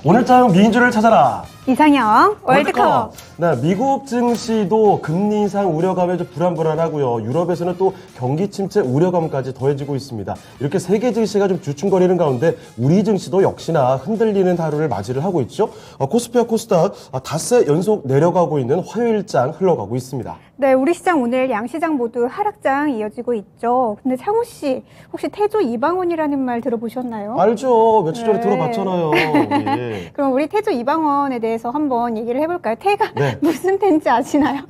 오늘장 미인주를 찾아라. 이상형 월드컵. 네, 미국 증시도 금리 인상 우려감에 좀 불안불안하고요. 유럽에서는 또 경기 침체 우려감까지 더해지고 있습니다. 이렇게 세계 증시가 좀 주춤거리는 가운데 우리 증시도 역시나 흔들리는 하루를 맞이를 하고 있죠. 코스피와 코스닥 닷새 연속 내려가고 있는 화요일장 흘러가고 있습니다. 네, 우리 시장 오늘 양시장 모두 하락장 이어지고 있죠. 근데 창호 씨, 혹시 태조 이방원이라는 말 들어보셨나요? 알죠. 며칠 전에 네. 들어봤잖아요. 예. 그럼 우리 태조 이방원에 대해서 한번 얘기를 해볼까요? 태가 네. 무슨 태인지 아시나요?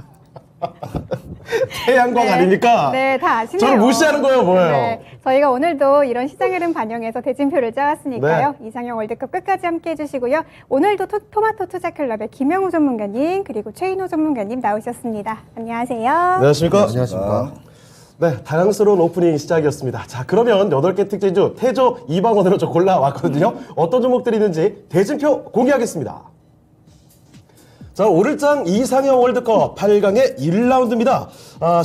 태양광 네. 아닙니까? 네, 다 아시네요. 저를 무시하는 거예요, 뭐예요? 네, 저희가 오늘도 이런 시장 흐름 반영해서 대진표를 짜왔으니까요. 이상형 월드컵 끝까지 함께 해주시고요. 오늘도 토마토 투자클럽의 김영우 전문가님 그리고 최인호 전문가님 나오셨습니다. 안녕하세요. 안녕하십니까? 안녕하십니까. 네, 다양스러운 오프닝 시작이었습니다. 자, 그러면 8개 특징주 태조 이방원으로 좀 골라왔거든요. 어떤 종목들이 있는지 대진표 공개하겠습니다. 자, 오늘장 이상형 월드컵 8강의 1라운드입니다.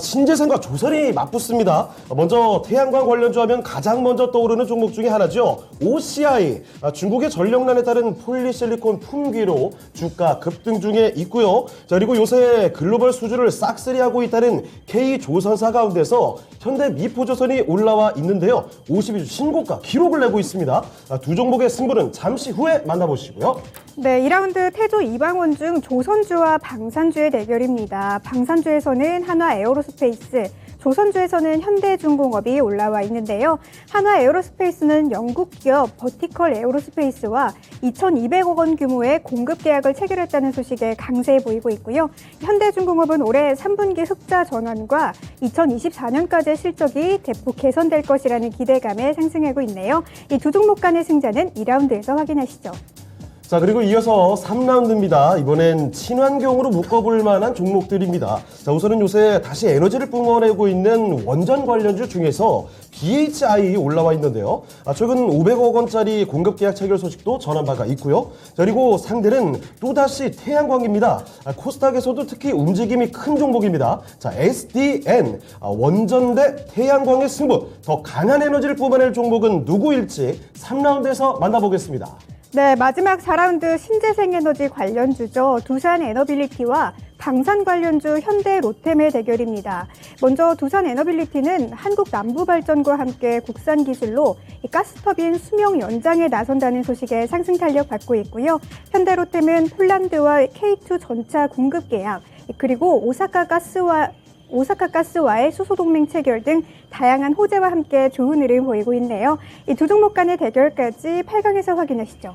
신재생과 조선이 맞붙습니다. 먼저 태양광 관련주 하면 가장 먼저 떠오르는 종목 중에 하나죠. OCI, 중국의 전력난에 따른 폴리실리콘 품귀로 주가 급등 중에 있고요. 자, 그리고 요새 글로벌 수주를 싹쓸이하고 있다는 K조선사 가운데서 현대미포조선이 올라와 있는데요. 52주 신고가 기록을 내고 있습니다. 두 종목의 승부는 잠시 후에 만나보시고요. 네, 2라운드 태조 이방원 중 조선주와 방산주의 대결입니다. 방산주에서는 한화 에어로스페이스, 조선주에서는 현대중공업이 올라와 있는데요. 한화 에어로스페이스는 영국 기업 버티컬 에어로스페이스와 2,200억 원 규모의 공급 계약을 체결했다는 소식에 강세해 보이고 있고요. 현대중공업은 올해 3분기 흑자 전환과 2024년까지의 실적이 대폭 개선될 것이라는 기대감에 상승하고 있네요. 이 두 종목 간의 승자는 2라운드에서 확인하시죠. 자, 그리고 이어서 3라운드입니다. 이번엔 친환경으로 묶어볼 만한 종목들입니다. 자, 우선은 요새 다시 에너지를 뿜어내고 있는 원전 관련주 중에서 BHI 올라와 있는데요. 최근 500억 원짜리 공급 계약 체결 소식도 전한 바가 있고요. 자, 그리고 상대는 또다시 태양광입니다. 코스닥에서도 특히 움직임이 큰 종목입니다. 자, SDN, 원전 대 태양광의 승부. 더 강한 에너지를 뿜어낼 종목은 누구일지 3라운드에서 만나보겠습니다. 네, 마지막 4라운드 신재생에너지 관련주죠. 두산에너빌리티와 방산 관련주 현대 로템의 대결입니다. 먼저 두산에너빌리티는 한국 남부발전과 함께 국산 기술로 가스터빈 수명 연장에 나선다는 소식에 상승 탄력 받고 있고요. 현대 로템은 폴란드와 K2 전차 공급 계약, 그리고 오사카 가스와의 수소동맹 체결 등 다양한 호재와 함께 좋은 흐름 보이고 있네요. 이 두 종목 간의 대결까지 8강에서 확인하시죠.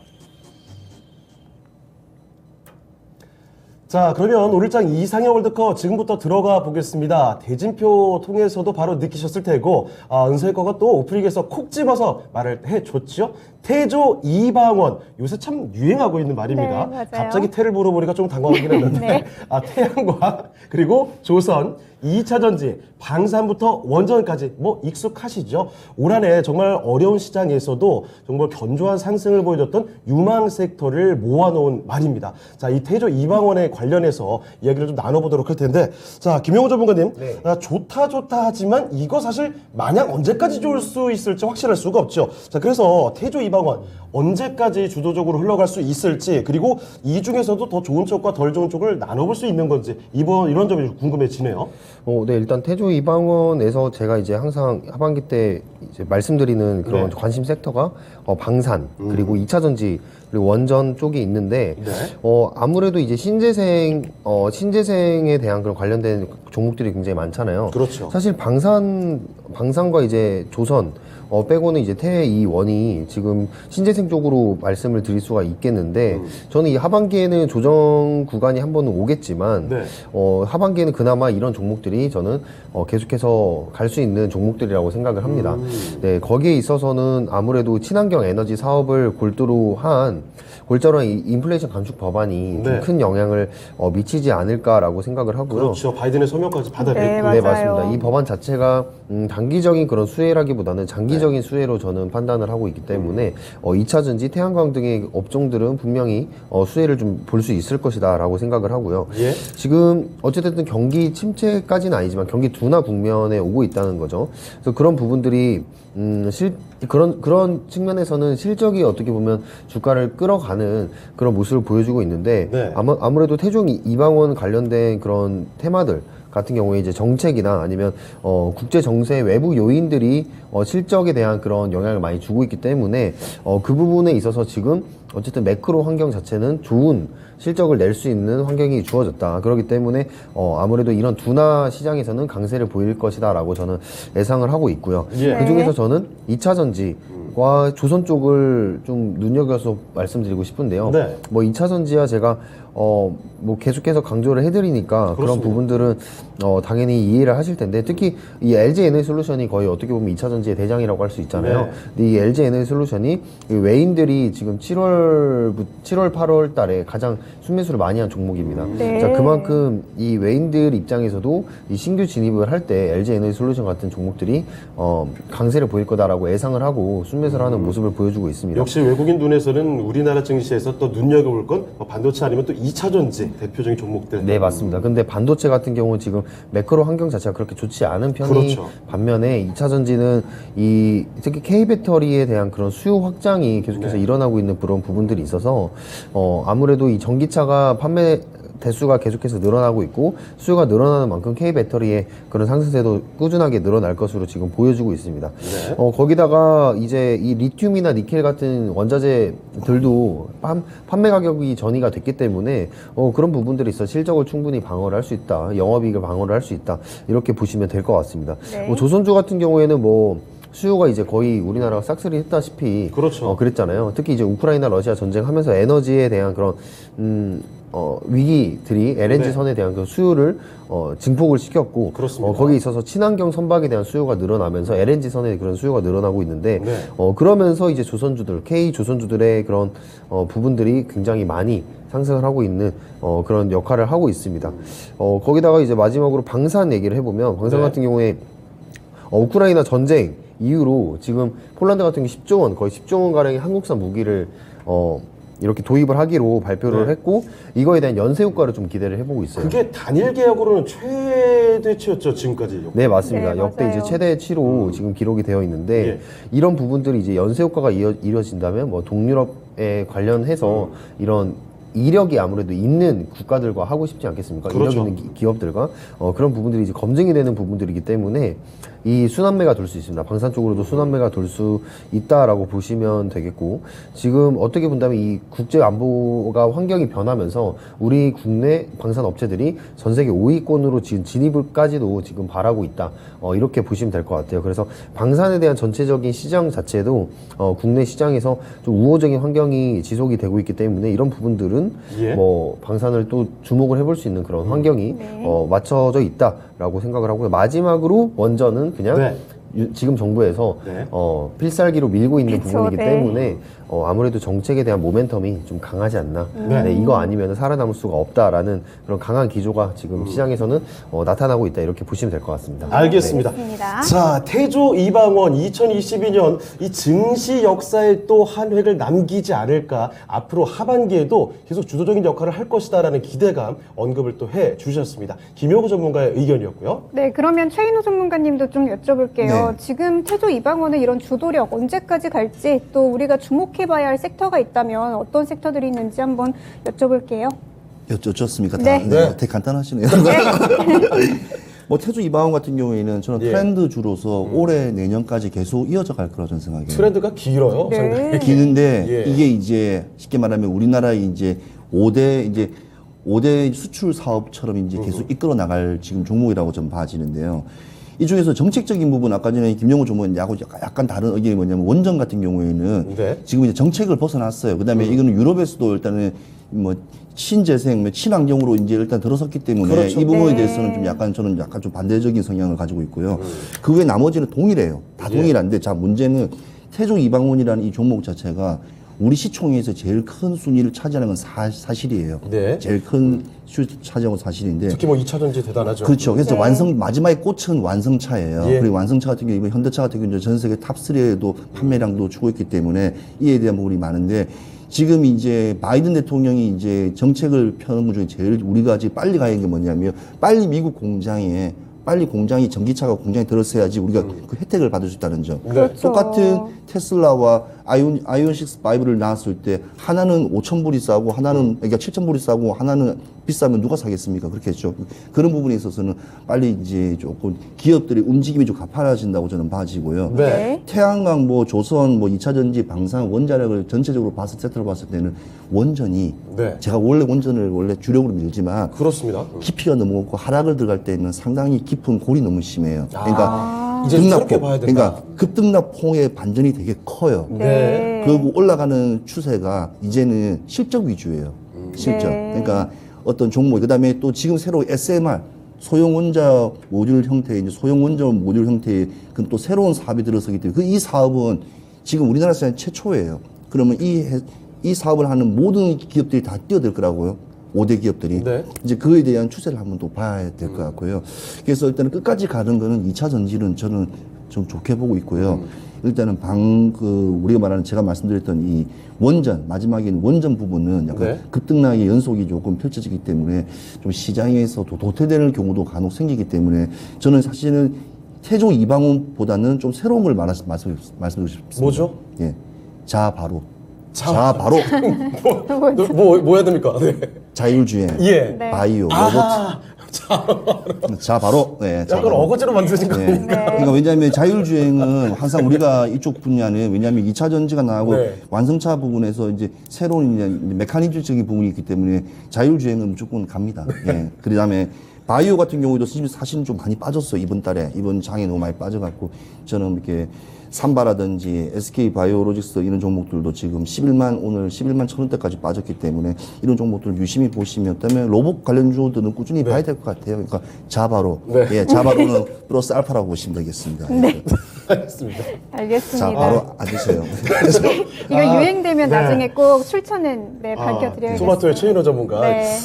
자, 그러면 오늘장 이상형 월드컵 지금부터 들어가 보겠습니다. 대진표 통해서도 바로 느끼셨을 테고, 은세거가 또 오프닝에서 콕 집어서 말을 해줬죠. 태조 이방원, 요새 참 유행하고 있는 말입니다. 네, 맞아요. 갑자기 태를 물어보니까 좀 당황하긴 했는데 네. 태양광 그리고 조선, 2차전지, 방산부터 원전까지 뭐 익숙하시죠? 올 한해 정말 어려운 시장에서도 정말 견조한 상승을 보여줬던 유망 섹터를 모아놓은 말입니다. 자, 이 태조 이방원에 관련해서 이야기를 좀 나눠보도록 할 텐데, 자, 김영호 전문가님, 네. 좋다 하지만 이거 사실 마냥 언제까지 좋을 수 있을지 확실할 수가 없죠. 자, 그래서 태조 이방원 언제까지 주도적으로 흘러갈 수 있을지, 그리고 이 중에서도 더 좋은 쪽과 덜 좋은 쪽을 나눠볼 수 있는 건지 이런 점이 좀 궁금해지네요. 네, 일단 태조 이방원에서 제가 이제 항상 하반기 때 이제 말씀드리는 그런 네. 관심 섹터가 방산, 그리고 2차전지, 그리고 원전 쪽이 있는데, 네. 아무래도 이제 신재생에 대한 그런 관련된 종목들이 굉장히 많잖아요. 그렇죠. 사실 방산과 이제 조선, 빼고는 이제 태이원이 지금 신재생 쪽으로 말씀을 드릴 수가 있겠는데, 저는 이 하반기에는 조정 구간이 한 번은 오겠지만, 네. 하반기에는 그나마 이런 종목들이 저는 계속해서 갈 수 있는 종목들이라고 생각을 합니다. 네, 거기에 있어서는 아무래도 친환경 에너지 사업을 골두로 한 골자로한 인플레이션 감축 법안이 좀 네. 큰 영향을 미치지 않을까라고 생각을 하고요. 그렇죠. 바이든의 소명까지 받아냈고. 네, 네, 맞아요. 맞습니다. 이 법안 자체가 단기적인 그런 수혜라기보다는 장기적인 수혜로 저는 판단을 하고 있기 때문에 2차전지, 태양광 등의 업종들은 분명히 수혜를 좀 볼 수 있을 것이다 라고 생각을 하고요. 예. 지금 어쨌든 경기 침체까지는 아니지만 경기 둔화 국면에 오고 있다는 거죠. 그래서 그런 부분들이 그런 측면에서는 실적이 어떻게 보면 주가를 끌어가는 그런 모습을 보여주고 있는데 네. 아무래도 태종 이방원 관련된 그런 테마들 같은 경우에 이제 정책이나 아니면 국제 정세 외부 요인들이 실적에 대한 그런 영향을 많이 주고 있기 때문에 그 부분에 있어서 지금 어쨌든 매크로 환경 자체는 좋은 실적을 낼 수 있는 환경이 주어졌다. 그렇기 때문에 아무래도 이런 둔화 시장에서는 강세를 보일 것이다라고 저는 예상을 하고 있고요. 예. 그 중에서 저는 2차 전지와 조선 쪽을 좀 눈여겨서 말씀드리고 싶은데요. 네. 뭐 2차 전지야 제가 뭐 계속해서 강조를 해드리니까 그런 그렇습니다. 부분들은 당연히 이해를 하실 텐데 특히 이 LG 에너지솔루션이 거의 어떻게 보면 2차 전지의 대장이라고 할 수 있잖아요. 네. 근데 이 LG 에너지솔루션이 이 외인들이 지금 7월, 8월 달에 가장 순매수를 많이 한 종목입니다. 네. 자, 그만큼 이 외인들 입장에서도 이 신규 진입을 할 때 LG 에너지솔루션 같은 종목들이 강세를 보일 거다라고 예상을 하고 순매수를 하는 모습을 보여주고 있습니다. 역시 외국인 눈에서는 우리나라 증시에서 또 눈여겨볼 건 반도체 아니면 또 2차 전지 대표적인 종목들. 네, 맞습니다. 근데 반도체 같은 경우는 지금 매크로 환경 자체가 그렇게 좋지 않은 편이 그렇죠. 반면에 2차 전지는 특히 K배터리에 대한 그런 수요 확장이 계속해서 네. 일어나고 있는 그런 부분들이 있어서 아무래도 이 전기차가 판매 대수가 계속해서 늘어나고 있고 수요가 늘어나는 만큼 K배터리의 그런 상승세도 꾸준하게 늘어날 것으로 지금 보여주고 있습니다. 네. 거기다가 이제 이 리튬이나 니켈 같은 원자재들도 판매 가격이 전이가 됐기 때문에 그런 부분들이 있어 실적을 충분히 방어를 할 수 있다. 영업이익을 방어를 할 수 있다. 이렇게 보시면 될 것 같습니다. 네. 뭐 조선주 같은 경우에는 뭐 수요가 이제 거의 우리나라가 싹쓸이 했다시피 그렇죠. 그랬잖아요. 특히 이제 우크라이나 러시아 전쟁하면서 에너지에 대한 그런 위기들이 LNG 네. 선에 대한 그 수요를 증폭을 시켰고 그렇습니다. 거기에 있어서 친환경 선박에 대한 수요가 늘어나면서 LNG 선에 그런 수요가 늘어나고 있는데 네. 그러면서 이제 K 조선주들의 그런 부분들이 굉장히 많이 상승을 하고 있는 그런 역할을 하고 있습니다. 거기다가 이제 마지막으로 방산 얘기를 해보면 방산 네. 같은 경우에 우크라이나 전쟁 이후로 지금 폴란드 같은 경우 10조 원, 거의 10조 원 가량의 한국산 무기를 이렇게 도입을 하기로 발표를 네. 했고 이거에 대한 연쇄 효과를 좀 기대를 해보고 있어요. 그게 단일 계약으로는 최대치였죠, 지금까지. 네, 맞습니다. 네, 역대 맞아요. 이제 최대치로 지금 기록이 되어 있는데 예. 이런 부분들이 이제 연쇄 효과가 이루어진다면 뭐 동유럽에 관련해서 이런 이력이 아무래도 있는 국가들과 하고 싶지 않겠습니까? 그렇죠. 이력 있는 기업들과 그런 부분들이 이제 검증이 되는 부분들이기 때문에 이 순환매가 돌 수 있습니다. 방산 쪽으로도 순환매가 돌 수 있다라고 보시면 되겠고 지금 어떻게 본다면 이 국제 안보가 환경이 변하면서 우리 국내 방산 업체들이 전 세계 5위권으로 지금 진입을까지도 지금 바라고 있다. 이렇게 보시면 될 것 같아요. 그래서 방산에 대한 전체적인 시장 자체도 국내 시장에서 좀 우호적인 환경이 지속이 되고 있기 때문에 이런 부분들은 예. 뭐 방산을 또 주목을 해볼 수 있는 그런 환경이 네. 맞춰져 있다라고 생각을 하고요. 마지막으로 원전은 그냥 네. 지금 정부에서 네. 필살기로 밀고 있는 그쵸, 부분이기 네. 때문에 아무래도 정책에 대한 모멘텀이 좀 강하지 않나. 네. 네, 이거 아니면 살아남을 수가 없다라는 그런 강한 기조가 지금 시장에서는 나타나고 있다 이렇게 보시면 될 것 같습니다. 알겠습니다. 알겠습니다. 자, 태조 이방원 2022년 이 증시 역사에 또 한 획을 남기지 않을까. 앞으로 하반기에도 계속 주도적인 역할을 할 것이다라는 기대감 언급을 또 해 주셨습니다. 김효구 전문가의 의견이었고요. 네, 그러면 최인호 전문가님도 좀 여쭤볼게요. 네. 지금 태조 이방원의 이런 주도력 언제까지 갈지 또 우리가 주목해봐야 할 섹터가 있다면 어떤 섹터들이 있는지 한번 여쭤볼게요. 여쭙습니까? 네. 네. 되게 간단하시네요. 뭐 태조 이방원 같은 경우에는 저는 예. 트렌드주로서 올해 내년까지 계속 이어져 갈 거라고 저는 생각해요. 트렌드가 길어요. 네. 상당히. 기는데 예. 이게 이제 쉽게 말하면 우리나라의 이제 5대 수출 사업처럼 이제 계속 이끌어 나갈 지금 종목이라고 좀 봐지는데요. 이 중에서 정책적인 부분 아까 전에 김영호 전문가하고 약간 다른 의견이 뭐냐면 원전 같은 경우에는 네. 지금 이제 정책을 벗어났어요. 그다음에 이거는 유럽에서도 일단은 뭐 친재생, 뭐 친환경으로 이제 일단 들어섰기 때문에 그렇죠. 이 부분에 네. 대해서는 좀 저는 약간 좀 반대적인 성향을 가지고 있고요. 그 외 나머지는 동일해요. 다 예. 동일한데 자 문제는 태종 이방원이라는 이 종목 자체가 우리 시총에서 제일 큰 순위를 차지하는 건 사실이에요. 네. 제일 큰 수를 차지하고 사실인데. 특히 뭐 2차 전지 대단하죠. 그렇죠. 그래서 네. 마지막에 꽃은 완성차예요. 예. 그리고 완성차 같은 경우, 이번 현대차 같은 경우는 전 세계 탑3에도 판매량도 주고 있기 때문에 이에 대한 부분이 많은데 지금 이제 바이든 대통령이 이제 정책을 펴는 것 중에 제일 우리가 아직 빨리 가야 하는 게 뭐냐면 빨리 미국 공장에 빨리 공장이 전기차가 공장에 들어서야지 우리가 그 혜택을 받을 수 있다는 점. 그렇죠. 똑같은 테슬라와 아이온 6 5를 나왔을 때 하나는 5,000불이 싸고 하나는 그러니까 7,000불이 싸고 하나는 비싸면 누가 사겠습니까? 그렇게 했죠. 그런 부분에 있어서는 빨리 이제 조금 기업들의 움직임이 좀 가파라진다고 저는 봐지고요. 네. 태양광, 뭐 조선, 뭐 2차 전지, 방산, 원자력을 전체적으로 봤을 세트로 봤을 때는 원전이 네. 제가 원래 원전을 원래 주력으로 밀지만 그렇습니다. 깊이가 너무 없고 하락을 들어갈 때는 상당히 깊은 골이 너무 심해요. 그러니까 이제 새롭게 봐야 된다. 그러니까 급등락폭의 반전이 되게 커요. 네. 그리고 올라가는 추세가 이제는 실적 위주예요. 실적. 네. 그러니까 어떤 종목, 그 다음에 또 지금 새로 SMR, 소형 원자 모듈 형태의, 이제 소형 원자 모듈 형태의 그 또 새로운 사업이 들어서기 때문에 이 사업은 지금 우리나라 시장 최초예요. 그러면 이 사업을 하는 모든 기업들이 다 뛰어들 거라고요. 5대 기업들이. 네. 이제 그에 대한 추세를 한번 또 봐야 될 것 같고요. 그래서 일단은 끝까지 가는 거는 2차 전지는 저는 좀 좋게 보고 있고요. 일단은 우리가 말하는 제가 말씀드렸던 이 원전, 마지막에는 원전 부분은 약간 네. 급등락의 연속이 조금 펼쳐지기 때문에 좀 시장에서도 도태되는 경우도 간혹 생기기 때문에 저는 사실은 태조 이방원보다는 좀 새로운 걸 말씀드리고 싶습니다. 뭐죠? 예. 자, 바로. 바로. 뭐 해야 됩니까? 네. 자율주행. 예. 네. 바이오, 아, 로봇. 자, 바로. 네, 자, 약간 바로. 어거지로 만드신 거 네. 아닙니까? 그러니까 왜냐하면 자율주행은 항상 우리가 이쪽 분야는 왜냐하면 2차 전지가 나오고 네. 완성차 부분에서 이제 새로운 이제 메커니즘적인 부분이 있기 때문에 자율주행은 무조건 갑니다. 예. 그 다음에 바이오 같은 경우도 사실은 좀 많이 빠졌어요. 이번 달에. 이번 장에 너무 많이 빠져갖고 저는 이렇게 삼바라든지 SK 바이오로직스 이런 종목들도 지금 오늘 11만 천 원대까지 빠졌기 때문에 이런 종목들 유심히 보시면 그다음에 로봇 관련주들은 꾸준히 봐야 될 것 같아요. 그러니까 자바로. 네. 예, 자바로는 플러스 알파라고 보시면 되겠습니다. 네. 알겠습니다. 알겠습니다. 자, 바로 앉으세요. 이거 유행되면 네. 나중에 꼭 출처는 밝혀드려야겠습니다. 토마토의 최인호 전문가. 네.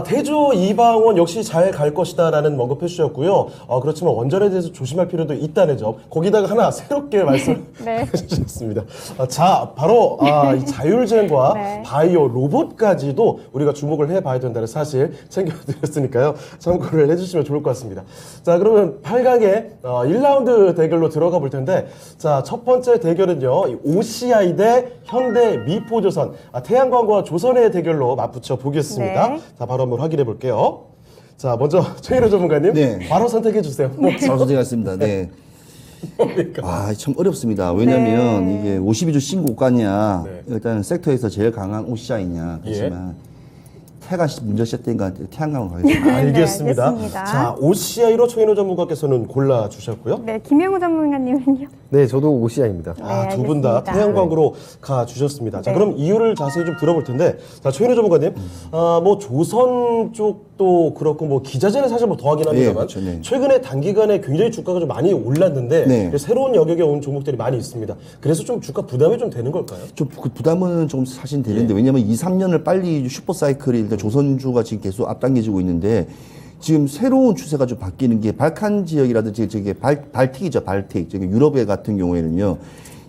태조 이방원 역시 잘 갈 것이다라는 언급해 주셨고요. 그렇지만 원전에 대해서 조심할 필요도 있다는 점. 거기다가 하나 새롭게 말씀해 네. 주셨습니다. 자, 바로 이 자율주행과 네. 바이오 로봇까지도 우리가 주목을 해봐야 된다는 사실 챙겨드렸으니까요. 참고를 해주시면 좋을 것 같습니다. 자, 그러면 8강의 1라운드 대결로 들어가 볼 텐데, 자, 첫 번째 대결은요, 이 OCI 대 현대 미포조선, 태양광과 조선의 대결로 맞붙여 보겠습니다. 네. 자, 바로 한번 확인해 볼게요. 자, 먼저 최인호 전문가님, 네. 바로 선택해 주세요. 바로 선택했습니다. 네. 아, 참 어렵습니다. 왜냐면 네. 이게 52주 신고가냐, 네. 일단 섹터에서 제일 강한 OCI냐, 하지만 태가 문제 시작되니까 태양광으로 가겠습니다. 알겠습니다. 알겠습니다. 자, OCI로 최인호 전문가께서는 골라주셨고요. 네, 김영우 전문가님은요? 네, 저도 OCI입니다. 네, 두 분 다 알겠습니다. 태양광으로 가 주셨습니다. 자, 네. 그럼 이유를 자세히 좀 들어볼 텐데, 자, 최인호 전문가님, 뭐 조선 쪽도 그렇고, 뭐 기자재는 사실 뭐 더하긴 합니다만, 그렇죠, 네. 최근에 단기간에 굉장히 주가가 좀 많이 올랐는데, 네. 새로운 여격에 온 종목들이 많이 있습니다. 그래서 좀 주가 부담이 좀 되는 걸까요? 좀 그 부담은 좀 사실 되는데 왜냐면 2, 3년을 빨리 슈퍼 사이클이 일단 조선주가 지금 계속 앞당겨지고 있는데 지금 새로운 추세가 좀 바뀌는 게 발칸 지역이라든지 저게 발틱이죠, 발틱. 저기 유럽에 같은 경우에는요.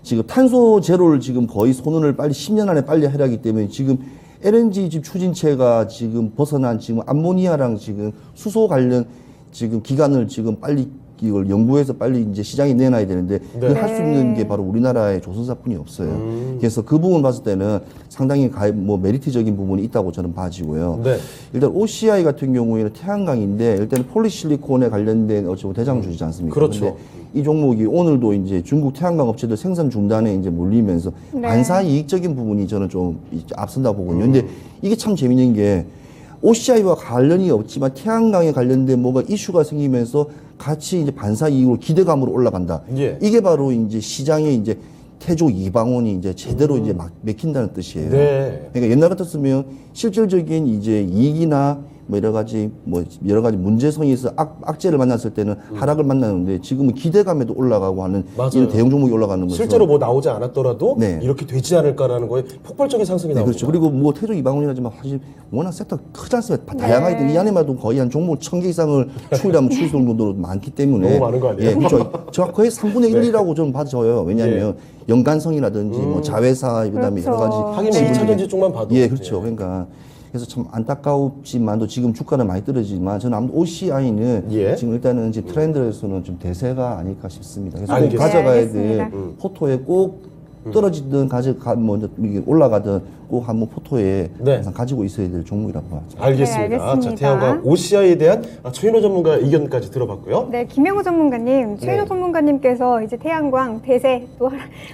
지금 탄소 제로를 지금 거의 선언을 빨리 10년 안에 빨리 하려기 때문에 지금 LNG 지금 추진체가 지금 벗어난 지금 암모니아랑 지금 수소 관련 지금 기간을 지금 빨리 이걸 연구해서 빨리 이제 시장에 내놔야 되는데 네. 그 할 수 있는 게 바로 우리나라의 조선사뿐이 없어요. 그래서 그 부분 봤을 때는 상당히 뭐 메리트적인 부분이 있다고 저는 봐지고요. 네. 일단 OCI 같은 경우에는 태양광인데 일단 폴리실리콘에 관련된 어쩌고 대장주지 않습니까? 그렇죠. 근데 이 종목이 오늘도 이제 중국 태양광 업체들 생산 중단에 이제 몰리면서 네. 반사 이익적인 부분이 저는 좀 앞선다 보거든요. 근데 이게 참 재밌는 게 OCI와 관련이 없지만 태양광에 관련된 뭐가 이슈가 생기면서 같이 이제 반사 이익으로 기대감으로 올라간다. 예. 이게 바로 이제 시장에 이제 태조 이방원이 이제 제대로 이제 막 맥힌다는 뜻이에요. 네. 그러니까 옛날 같았으면 실질적인 이제 이익이나 뭐 여러 가지 문제성이 있어 악재를 만났을 때는 하락을 만나는데 지금은 기대감에도 올라가고 하는 맞아요. 이런 대형 종목이 올라가는 거죠. 실제로 뭐 나오지 않았더라도 네. 이렇게 되지 않을까라는 거에 폭발적인 상승이 네, 나옵니다. 그렇죠. 그리고 뭐 태조 이방원이라지만 사실 워낙 섹터 크지 않습니까? 다양하게 이 안에만 도 거의 한 종목 1000개 이상을 추이하면 추일 정도로 많기 때문에 너무 많은 거 아니에요? 예, 그렇죠. 저 거의 3분의 1이라고 좀 봐져요. 왜냐하면 연관성이라든지 뭐 자회사 그다음에 그렇죠. 여러 가지 하긴 뭐 2차 전지 쪽만 봐도. 예, 그렇죠. 그러니까 그래서 참 안타깝지만도 지금 주가는 많이 떨어지지만 저는 아무튼 OCI는 예. 지금 일단은 이제 트렌드에서는 좀 대세가 아닐까 싶습니다. 그래서 꼭 알겠습니다. 가져가야 네, 될 알겠습니다. 포토에 꼭 떨어지든 먼저 이게 올라가든 꼭 한번 포토에 네. 항상 가지고 있어야 될 종목이라고 봐요. 알겠습니다. 네, 알겠습니다. 자, 태양광 OCI에 대한 최인호 전문가 의견까지 들어봤고요. 네, 김영우 전문가님, 최인호 네. 전문가님께서 이제 태양광, 대세, 또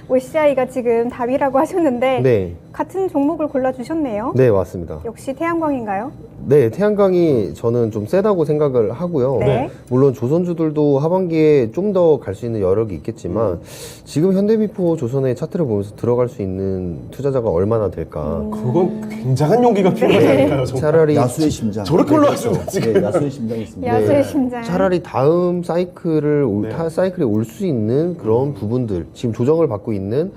OCI가 지금 답이라고 하셨는데 네. 같은 종목을 골라주셨네요. 네, 맞습니다. 역시 태양광인가요? 네, 태양광이 저는 좀 세다고 생각을 하고요. 네. 물론 조선주들도 하반기에 좀 더 갈 수 있는 여력이 있겠지만 지금 현대미포 조선의 차트를 보면서 들어갈 수 있는 투자자가 얼마나 될까. 그건 굉장한 용기가 필요하지 않을까요? 정말? 차라리 야수의 심장. 저렇게 올라갔습니다, 지금. 네, 야수의 심장이 있습니다. 야수의 심장. 차라리 다음 사이클을 네. 사이클에 올 수 있는 그런 부분들 지금 조정을 받고 있는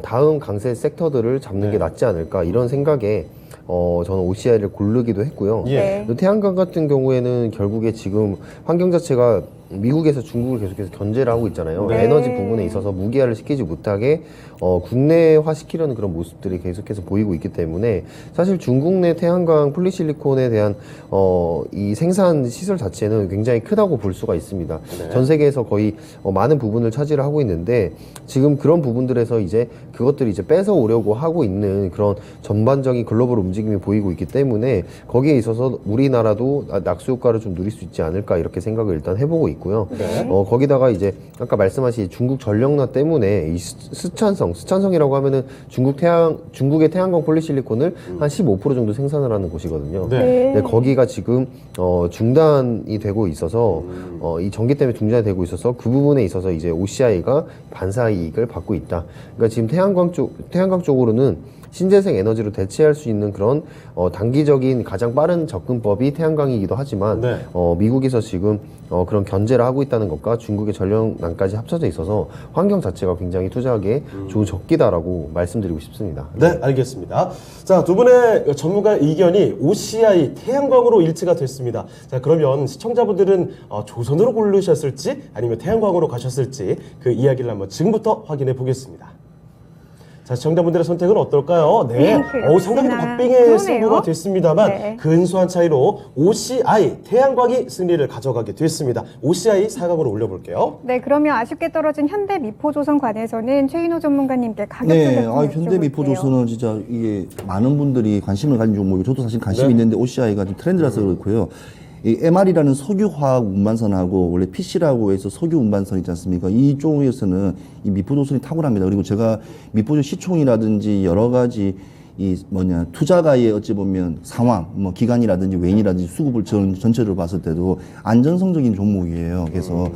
다음 강세 섹터들을 잡는 네. 게 낫지 않을까 이런 생각에 저는 OCI를 고르기도 했고요. 예. 네. 또 태양광 같은 경우에는 결국에 지금 환경 자체가 미국에서 중국을 계속해서 견제를 하고 있잖아요. 네. 에너지 부분에 있어서 무기화를 시키지 못하게 국내화 시키려는 그런 모습들이 계속해서 보이고 있기 때문에 사실 중국 내 태양광 폴리실리콘에 대한 이 생산 시설 자체는 굉장히 크다고 볼 수가 있습니다. 네. 전 세계에서 거의 많은 부분을 차지를 하고 있는데 지금 그런 부분들에서 이제 그것들이 이제 뺏어 오려고 하고 있는 그런 전반적인 글로벌 움직임이 보이고 있기 때문에 거기에 있어서 우리나라도 낙수 효과를 좀 누릴 수 있지 않을까 이렇게 생각을 일단 해보고 있고요. 네. 거기다가 이제 아까 말씀하신 중국 전력나 때문에 이 스촨성이라고 하면은 중국의 태양광 폴리실리콘을 한 15% 정도 생산을 하는 곳이거든요. 네. 근데 거기가 지금 중단이 되고 있어서 이 전기 때문에 중단이 되고 있어서 그 부분에 있어서 이제 OCI가 반사 이익을 받고 있다. 그러니까 지금 태양광 쪽으로는 신재생 에너지로 대체할 수 있는 그런 단기적인 가장 빠른 접근법이 태양광이기도 하지만 네. 미국에서 지금 그런 견제를 하고 있다는 것과 중국의 전력난까지 합쳐져 있어서 환경 자체가 굉장히 투자하기에 좋은 적기다라고 말씀드리고 싶습니다. 네, 알겠습니다. 자, 두 분의 전문가 의견이 OCI 태양광으로 일치가 됐습니다. 자, 그러면 시청자분들은 조선으로 고르셨을지 아니면 태양광으로 가셨을지 그 이야기를 한번 지금부터 확인해 보겠습니다. 자, 시청자분들의 선택은 어떨까요? 네. 그렇구나. 상당히 박빙의 그러네요. 승부가 됐습니다만 네. 근소한 차이로 OCI 태양광이 승리를 가져가게 됐습니다. OCI 4강으로 올려볼게요. 네, 그러면 아쉽게 떨어진 현대미포조선관에서는 최인호 전문가님께 가격 네, 전략 좀 현대미포조선은 진짜 이게 많은 분들이 관심을 가진 종목이고 저도 사실 관심이 네. 있는데 OCI가 좀 트렌드라서 그렇고요. 이 MR이라는 석유화학 운반선하고 원래 PC라고 해서 석유 운반선 있지 않습니까? 이 쪽에서는 이 미포조선이 탁월합니다. 그리고 제가 미포조 시총이라든지 여러 가지 투자가의 어찌 보면 상황, 기간이라든지 외인이라든지 수급을 전체를 봤을 때도 안전성적인 종목이에요. 그래서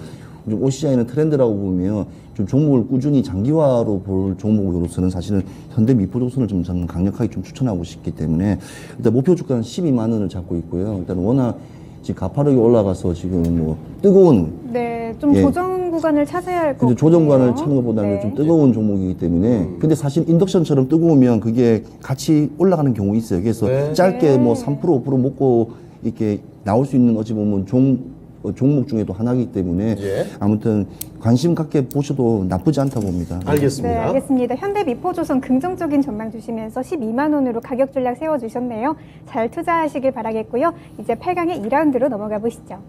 좀 OCI는 트렌드라고 보면 좀 종목을 꾸준히 장기화로 볼 종목으로서는 사실은 현대 미포조선을 좀 저는 강력하게 좀 추천하고 싶기 때문에 일단 목표 주가는 12만 원을 잡고 있고요. 일단 워낙 지금 가파르게 올라가서 지금 뜨거운 네, 좀 예. 조정 구간을 찾아야 할 것 같아요. 근데 조정관을 찾는 것보다는 네. 좀 뜨거운 종목이기 때문에 근데 사실 인덕션처럼 뜨거우면 그게 같이 올라가는 경우 있어요. 그래서 네. 짧게 3% 5% 먹고 이렇게 나올 수 있는 어찌 보면 종목 중에도 하나이기 때문에 예. 아무튼 관심 갖게 보셔도 나쁘지 않다고 봅니다. 네, 알겠습니다. 알겠습니다. 현대미포조선 긍정적인 전망 주시면서 12만 원으로 가격 전략 세워주셨네요. 잘 투자하시길 바라겠고요. 이제 8강의 2라운드로 넘어가 보시죠.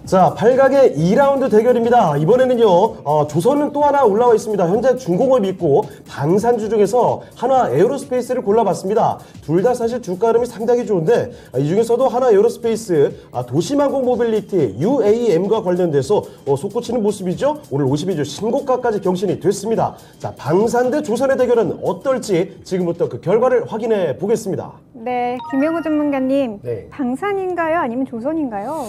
자, 8강의 2라운드 대결입니다. 이번에는요, 조선은 또 하나 올라와 있습니다. 현재 중공업이 있고 방산주 중에서 한화 에어로스페이스를 골라봤습니다. 둘 다 사실 주가 흐름이 상당히 좋은데 이 중에서도 한화 에어로스페이스 도심항공 모빌리티 UAM과 관련돼서 솟구치는 모습이죠. 오늘 52주 신고가까지 경신이 됐습니다. 자, 방산 대 조선의 대결은 어떨지 지금부터 그 결과를 확인해 보겠습니다. 네, 김영우 전문가님, 네. 방산인가요? 아니면 조선인가요?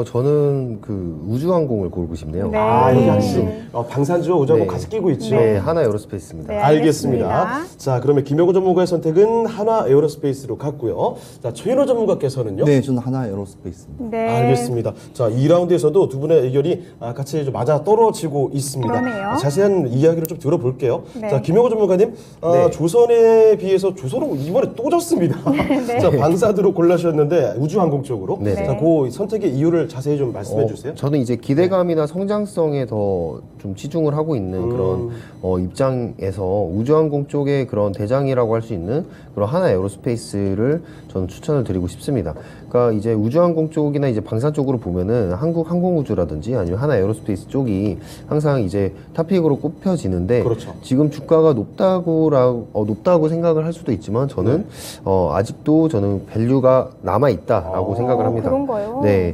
저는 그 우주항공을 고르고 싶네요. 네. 여기 역시 방산주와 우주항공 네. 같이 끼고 있죠. 네, 하나 에어로스페이스입니다. 네. 알겠습니다. 알겠습니다. 자, 그러면 김영우 전문가의 선택은 한화 에어로스페이스로 갔고요. 자, 최인호 전문가께서는요? 네, 저는 하나 에어로스페이스입니다. 네. 알겠습니다. 자, 2라운드에서도 두 분의 의견이 같이 좀 맞아 떨어지고 있습니다. 그러네요. 자세한 이야기를 좀 들어볼게요. 네. 자, 김영호 전문가님, 네. 조선에 비해서 조선은 이번에 또 졌습니다. 네. 자, 방사드로 골라주셨는데 우주항공 쪽으로. 네. 자, 그 선택의 이유를 자세히 좀 말씀해 말씀해 주세요. 저는 이제 기대감이나 성장성에 더 좀 치중을 하고 있는 그런 입장에서 우주항공 쪽의 그런 대장이라고 할 수 있는 그런 하나 에어로스페이스를 저는 추천을 드리고 싶습니다. 그러니까 이제 우주항공 쪽이나 이제 방산 쪽으로 보면은 한국항공우주라든지 아니면 하나 에어로스페이스 쪽이 항상 이제 탑픽으로 꼽혀지는데 그렇죠. 지금 주가가 높다고 생각을 할 수도 있지만 저는 아직도 저는 밸류가 남아 있다라고 생각을 합니다. 그런가요? 네.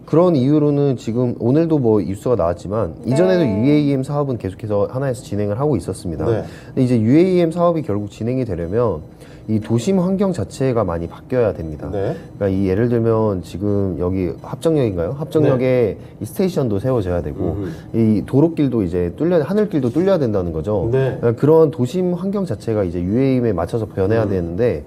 그런 이유로는 지금 오늘도 뭐 뉴스가 나왔지만 이전에도 UAM 사업은 계속해서 하나에서 진행을 하고 있었습니다. 네. 근데 이제 UAM 사업이 결국 진행이 되려면 이 도심 환경 자체가 많이 바뀌어야 됩니다. 네. 그러니까 이 예를 들면 지금 여기 합정역인가요? 합정역에 이 스테이션도 세워져야 되고 이 도로길도 이제 하늘길도 뚫려야 된다는 거죠. 네. 그러니까 그런 도심 환경 자체가 이제 UAM에 맞춰서 변해야 되는데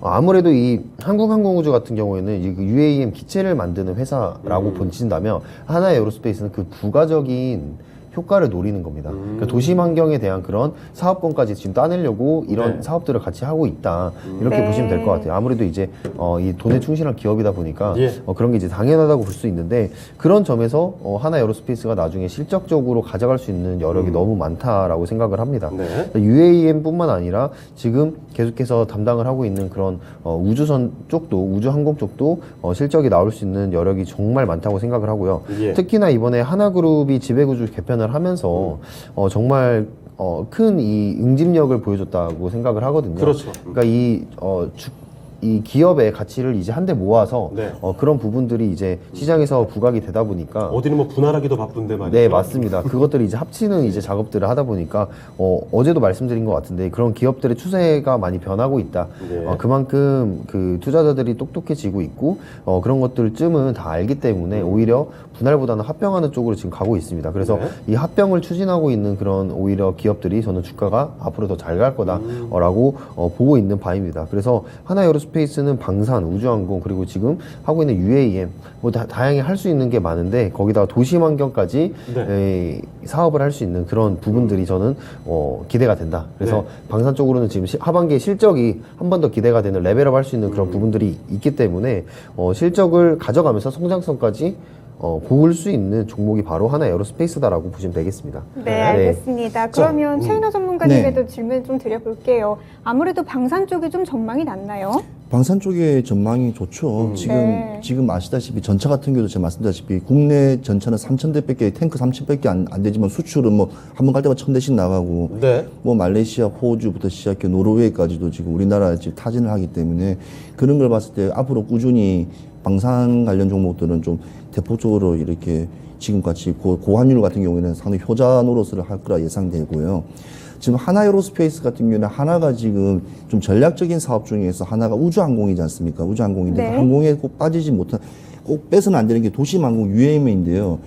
아무래도 이 한국항공우주 같은 경우에는 이 UAM 기체를 만드는 회사라고 본친다면 하나 에어로스페이스는 그 부가적인 효과를 노리는 겁니다. 그러니까 도심 환경에 대한 그런 사업권까지 지금 따내려고 이런 네. 사업들을 같이 하고 있다. 이렇게 네. 보시면 될 것 같아요. 아무래도 이제 이 돈에 충실한 기업이다 보니까 예. 그런 게 이제 당연하다고 볼 수 있는데 그런 점에서 하나 에어로스페이스가 나중에 실적적으로 가져갈 수 있는 여력이 너무 많다라고 생각을 합니다. 네. UAM뿐만 아니라 지금 계속해서 담당을 하고 있는 그런 우주선 쪽도 우주항공 쪽도 실적이 나올 수 있는 여력이 정말 많다고 생각을 하고요. 예. 특히나 이번에 하나그룹이 지배구조 개편을 하면서 정말 큰 이 응집력을 보여줬다고 생각을 하거든요. 그렇죠. 그러니까 이 기업의 가치를 이제 한데 모아서 네. 그런 부분들이 이제 시장에서 부각이 되다 보니까 어디는 뭐 분할하기도 바쁜데 말이죠. 네, 맞습니다. 그것들이 이제 합치는 이제 작업들을 하다 보니까 어제도 말씀드린 것 같은데 그런 기업들의 추세가 많이 변하고 있다. 네. 그만큼 그 투자자들이 똑똑해지고 있고 그런 것들쯤은 다 알기 때문에 오히려 분할보다는 합병하는 쪽으로 지금 가고 있습니다. 그래서 네. 이 합병을 추진하고 있는 그런 오히려 기업들이 저는 주가가 앞으로 더 잘 갈 거다라고 보고 있는 바입니다. 그래서 하나 에어로스페이스는 방산, 우주항공 그리고 지금 하고 있는 UAM 뭐 다양히 할 수 있는 게 많은데 거기다가 도심 환경까지 사업을 할 수 있는 그런 부분들이 저는 기대가 된다. 그래서 네. 방산 쪽으로는 지금 하반기에 실적이 한 번 더 기대가 되는 레벨업 할 수 있는 그런 부분들이 있기 때문에 실적을 가져가면서 성장성까지 볼 수 있는 종목이 바로 하나 에어로스페이스다라고 보시면 되겠습니다. 네, 알겠습니다. 그러면 최인호 전문가님에도 질문 좀 드려볼게요. 아무래도 방산 쪽이 좀 전망이 낮나요? 방산 쪽의 전망이 좋죠. 네. 지금 아시다시피 전차 같은 경우도 제가 말씀드렸다시피 국내 전차는 3,000대밖에 탱크 30밖에 안 되지만 수출은 뭐 한 번 갈 때마다 1,000대씩 나가고 네. 뭐 말레이시아, 호주부터 시작해 노르웨이까지도 지금 우리나라 지금 타진을 하기 때문에 그런 걸 봤을 때 앞으로 꾸준히 방산 관련 종목들은 좀 대폭적으로 이렇게 지금같이 고환율 같은 경우에는 상당히 효자 노릇을 할 거라 예상되고요. 지금 하나 에어로스페이스 같은 경우는 하나가 지금 좀 전략적인 사업 중에서 하나가 우주항공이지 않습니까? 우주항공인데 네. 그 항공에 꼭 빠지지 못한 꼭 빼서는 안 되는 게 도심항공 UAM인데요.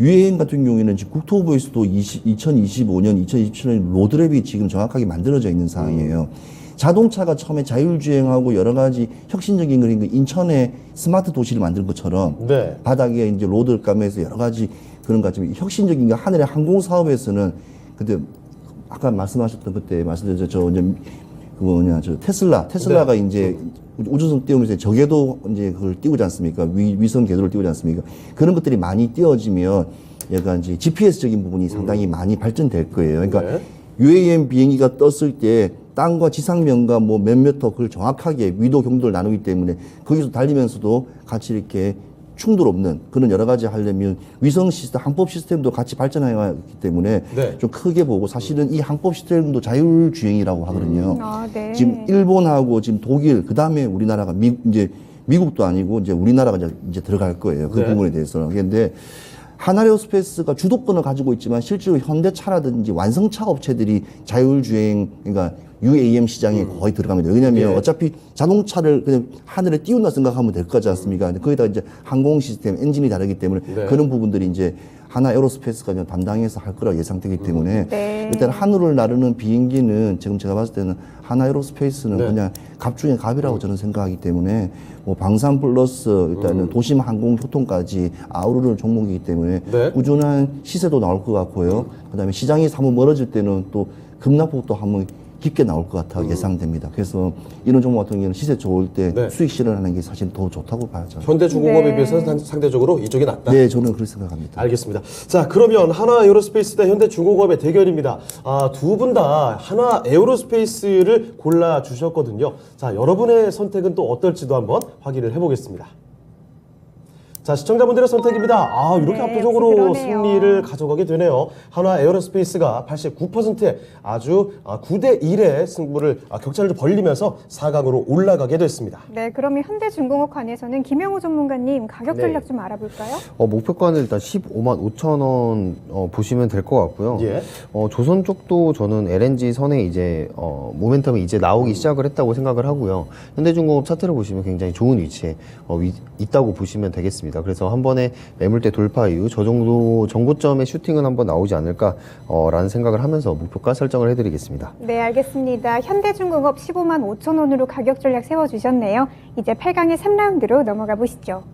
UAM 같은 경우에는 지금 국토부에서도 2025년, 2027년 로드맵이 지금 정확하게 만들어져 있는 상황이에요. 자동차가 처음에 자율주행하고 여러 가지 혁신적인 그런 거 인천에 스마트 도시를 만든 것처럼 네. 바닥에 이제 로드를 까면서 여러 가지 그런 것 같지만 혁신적인 게 하늘의 항공 사업에서는 근데 아까 말씀하셨던 그때 말씀드렸죠. 저 이제 저 테슬라가 이제 우주선 띄우면서 저궤도 이제 그걸 띄우지 않습니까? 위성 궤도를 띄우지 않습니까? 그런 것들이 많이 띄워지면 약간 이제 GPS적인 부분이 상당히 많이 발전될 거예요. 그러니까 네. UAM 비행기가 떴을 때 땅과 지상면과 뭐 몇 미터 그걸 정확하게 위도 경도를 나누기 때문에 거기서 달리면서도 같이 이렇게 충돌 없는 그런 여러 가지 하려면 위성 시스템, 항법 시스템도 같이 발전해야 하기 때문에 네. 좀 크게 보고 사실은 이 항법 시스템도 자율주행이라고 하거든요. 아, 네. 지금 일본하고 지금 독일, 그 다음에 우리나라가 이제 미국도 아니고 이제 우리나라가 이제 들어갈 거예요. 그 네. 부분에 대해서는. 그런데 하나에어스페이스가 주도권을 가지고 있지만 실제로 현대차라든지 완성차 업체들이 자율주행, 그러니까 UAM 시장에 거의 들어갑니다. 왜냐하면 예. 어차피 자동차를 그냥 하늘에 띄운다 생각하면 될 거지 않습니까? 근데 거기다 이제 항공 시스템, 엔진이 다르기 때문에 네. 그런 부분들이 이제 하나 에어로스페이스가 그냥 담당해서 할 거라 예상되기 때문에 네. 일단 하늘을 나르는 비행기는 지금 제가 봤을 때는 하나 에어로스페이스는 네. 그냥 갑 중에 갑이라고 저는 생각하기 때문에 뭐 방산 플러스 일단은 도심 항공 교통까지 아우르는 종목이기 때문에 네. 꾸준한 시세도 나올 것 같고요. 그다음에 시장이 한번 멀어질 때는 또 급락폭도 한번 깊게 나올 것 같아 예상됩니다. 그래서 이런 종목 같은 경우는 시세 좋을 때 네. 수익 실현하는 게 사실 더 좋다고 봐야죠. 현대중공업에 네. 비해서는 상대적으로 이쪽이 낫다. 네, 저는 그렇게 생각합니다. 알겠습니다. 자, 그러면 한화 에어로스페이스 대 현대중공업의 대결입니다. 두 분 다 한화 에어로스페이스를 골라 주셨거든요. 자, 여러분의 선택은 또 어떨지도 한번 확인을 해보겠습니다. 자, 시청자분들의 선택입니다. 이렇게 네, 압도적으로 그러네요. 승리를 가져가게 되네요. 한화 에어로스페이스가 89%의 아주 9대 1의 승부를 격차를 좀 벌리면서 4강으로 올라가게 됐습니다. 네, 그러면 현대중공업 관에서는 김영호 전문가님 가격 네. 전략 좀 알아볼까요? 목표가는 일단 15만 5천 원 보시면 될 것 같고요. 예. 조선 쪽도 저는 LNG 선에 이제 모멘텀이 이제 나오기 시작을 했다고 생각을 하고요. 현대중공업 차트를 보시면 굉장히 좋은 위치에 있다고 보시면 되겠습니다. 그래서 한 번에 매물대 돌파 이후 저 정도 정고점의 슈팅은 한번 나오지 않을까라는 생각을 하면서 목표가 설정을 해드리겠습니다. 네, 알겠습니다. 현대중공업 15만 5천 원으로 가격 전략 세워주셨네요. 이제 8강의 3라운드로 넘어가 보시죠.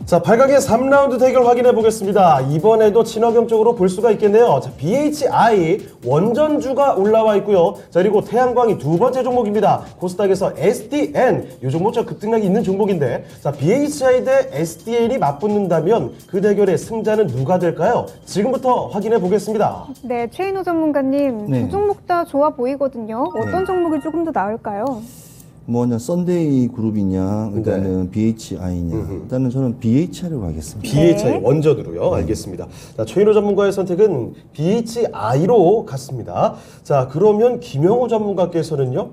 자, 8강의 3라운드 대결 확인해 보겠습니다. 이번에도 친환경 쪽으로 볼 수가 있겠네요. 자, BHI 원전주가 올라와 있고요. 자, 그리고 태양광이 두 번째 종목입니다. 코스닥에서 SDN 이 종목 저 급등락이 있는 종목인데, 자, BHI 대 SDN이 맞붙는다면 그 대결의 승자는 누가 될까요? 지금부터 확인해 보겠습니다. 네, 최인호 전문가님, 네. 두 종목 다 좋아 보이거든요. 어떤 네. 종목이 조금 더 나을까요? 뭐냐 썬데이 그룹이냐 일단은 BHI냐 일단은 저는 BHI로 가겠습니다. BHI 네. 원전으로요. 알겠습니다. 자, 최인호 전문가의 선택은 BHI로 갔습니다. 자, 그러면 김영호 전문가께서는요?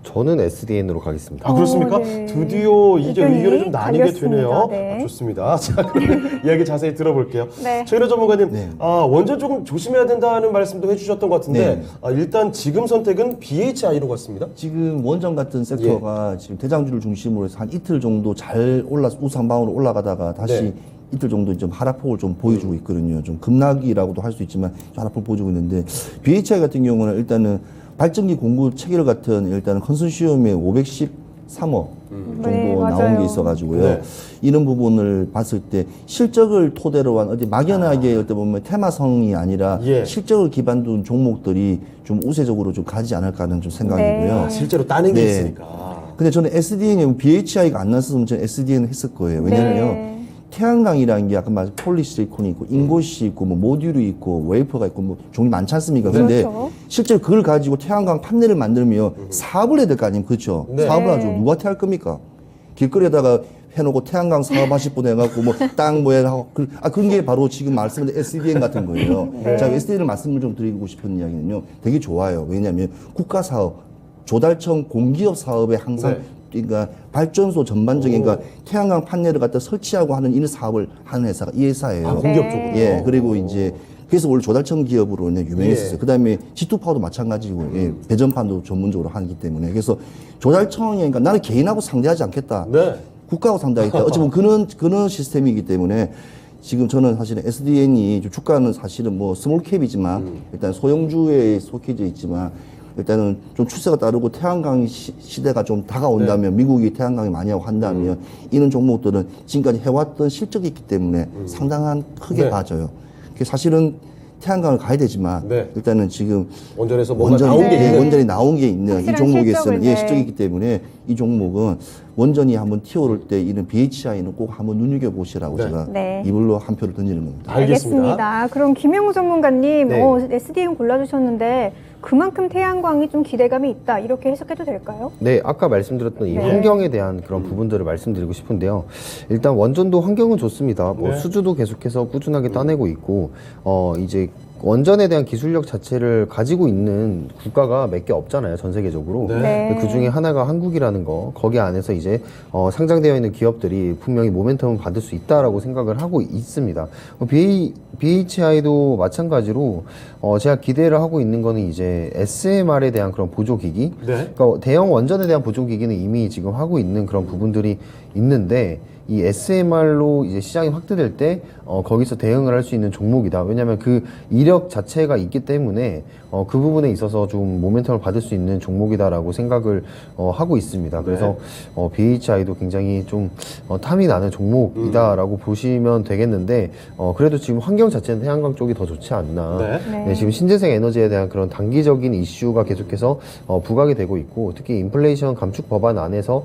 저는 SDN으로 가겠습니다. 그렇습니까? 네. 드디어 이게 의견이 의견이 좀 나뉘게 갈렸습니다. 되네요. 네. 좋습니다. 자, 그러면 이야기 자세히 들어볼게요. 네. 최인호 전문가님, 네. 원전 조금 조심해야 된다는 말씀도 해주셨던 것 같은데, 네. 일단 지금 선택은 BHI로 갔습니다. 지금 원전 같은 섹터가 지금 대장주를 중심으로 해서 한 이틀 정도 잘 우상방으로 올라가다가 다시 네. 이틀 정도 좀 하락폭을 좀 보여주고 있거든요. 좀 급락이라고도 할 수 있지만 좀 하락폭을 보여주고 있는데 BHI 같은 경우는 일단은 발전기 공구 체결 같은 일단은 컨소시엄의 513억 정도 네, 나온 맞아요. 게 있어가지고요. 네. 이런 부분을 봤을 때 실적을 토대로 한 어디 막연하게 어떻게 보면 테마성이 아니라 예. 실적을 기반 둔 종목들이 좀 우세적으로 좀 가지 않을까 하는 좀 생각이고요. 네. 실제로 따는 게 네. 있으니까. 근데 저는 SDN이 BHI가 안 났으면 저는 SDN을 했을 거예요. 왜냐면요. 네. 태양광이라는 게 아까 말한 폴리시리콘이 있고 인곳이 있고 뭐 모듈이 있고 웨이퍼가 있고 뭐 종류 많지 않습니까? 근데 그렇죠. 실제로 그걸 가지고 태양광 판넬을 만들면 사업을 해야 될 거 아닙니까? 그렇죠? 네. 사업을 하죠. 누구한테 할 겁니까? 길거리에다가 해놓고 태양광 사업하실 분 해갖고 뭐 땅 뭐해 하고 그런 게 바로 지금 말씀드린 SDN 같은 거예요. 네. 자, SDN을 말씀을 좀 드리고 싶은 이야기는요. 되게 좋아요. 왜냐하면 국가 사업, 조달청 공기업 사업에 항상 네. 그러니까 발전소 전반적인 그러니까 태양광 판넬을 갖다 설치하고 하는 이런 사업을 하는 회사가 이 회사예요. 공기업 네. 쪽으로. 예, 그리고 이제 그래서 원래 조달청 기업으로 유명했었어요. 예. 그다음에 G2파워도 마찬가지고 예, 배전판도 전문적으로 하기 때문에 그래서 조달청이 그러니까 나는 개인하고 상대하지 않겠다. 네. 국가하고 상대하겠다. 어쩌면 그런 시스템이기 때문에 지금 저는 사실은 SDN이 주가는 사실은 뭐 스몰캡이지만 일단 소형주에 속해져 있지만 일단은 좀 추세가 따르고 태양광 시대가 좀 다가온다면 미국이 태양광이 많이 하고 한다면 이런 종목들은 지금까지 해왔던 실적이 있기 때문에 상당한 크게 네. 봐져요. 그게 사실은 태양광을 가야 되지만 네. 일단은 지금 원전에서 뭔가 나온 게 예, 있는. 원전이 나온 게 있는 이 확실한 종목에서는 실적을, 예, 네. 실적이 있기 때문에 이 종목은 원전이 한번 튀어오를 때 이런 BHI는 꼭 한번 눈여겨보시라고 네. 제가 네. 이불로 한 표를 던지는 겁니다. 알겠습니다. 그럼 김영우 전문가님, 네. SDN 골라주셨는데 그만큼 태양광이 좀 기대감이 있다 이렇게 해석해도 될까요? 네, 아까 말씀드렸던 이 네. 환경에 대한 그런 부분들을 말씀드리고 싶은데요. 일단 원전도 환경은 좋습니다. 뭐 네. 수주도 계속해서 꾸준하게 따내고 있고, 이제 원전에 대한 기술력 자체를 가지고 있는 국가가 몇 개 없잖아요, 전 세계적으로. 네. 네. 그 중에 하나가 한국이라는 거, 거기 안에서 이제 상장되어 있는 기업들이 분명히 모멘텀을 받을 수 있다라고 생각을 하고 있습니다. BHI도 마찬가지로 제가 기대를 하고 있는 거는 이제 SMR에 대한 그런 보조기기. 네. 그러니까 대형 원전에 대한 보조기기는 이미 지금 하고 있는 그런 부분들이 있는데 이 SMR로 이제 시장이 확대될 때 거기서 대응을 할 수 있는 종목이다. 왜냐하면 그 이력 자체가 있기 때문에 그 부분에 있어서 좀 모멘텀을 받을 수 있는 종목이다라고 생각을 하고 있습니다. 그래서 BHI도 굉장히 좀 탐이 나는 종목이다라고 보시면 되겠는데 그래도 지금 환경 자체는 태양광 쪽이 더 좋지 않나. 네. 네. 지금 신재생 에너지에 대한 그런 단기적인 이슈가 계속해서 부각이 되고 있고 특히 인플레이션 감축 법안 안에서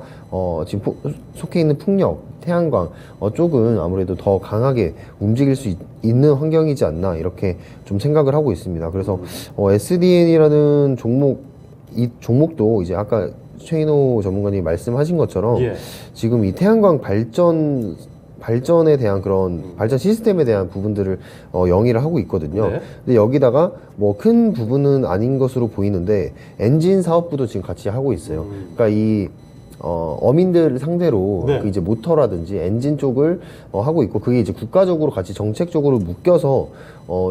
지금 속해 있는 풍력, 태양광 쪽은 아무래도 더 강하게 움직일 수 있는 환경이지 않나 이렇게 좀 생각을 하고 있습니다. 그래서 SDN이라는 이 종목도 이제 아까 최인호 전문가님이 말씀하신 것처럼 예. 지금 이 태양광 발전에 대한 그런 발전 시스템에 대한 부분들을 영위를 하고 있거든요. 네. 근데 여기다가 뭐 큰 부분은 아닌 것으로 보이는데 엔진 사업부도 지금 같이 하고 있어요. 그러니까 이 어민들 상대로 네. 그 이제 모터라든지 엔진 쪽을 하고 있고 그게 이제 국가적으로 같이 정책적으로 묶여서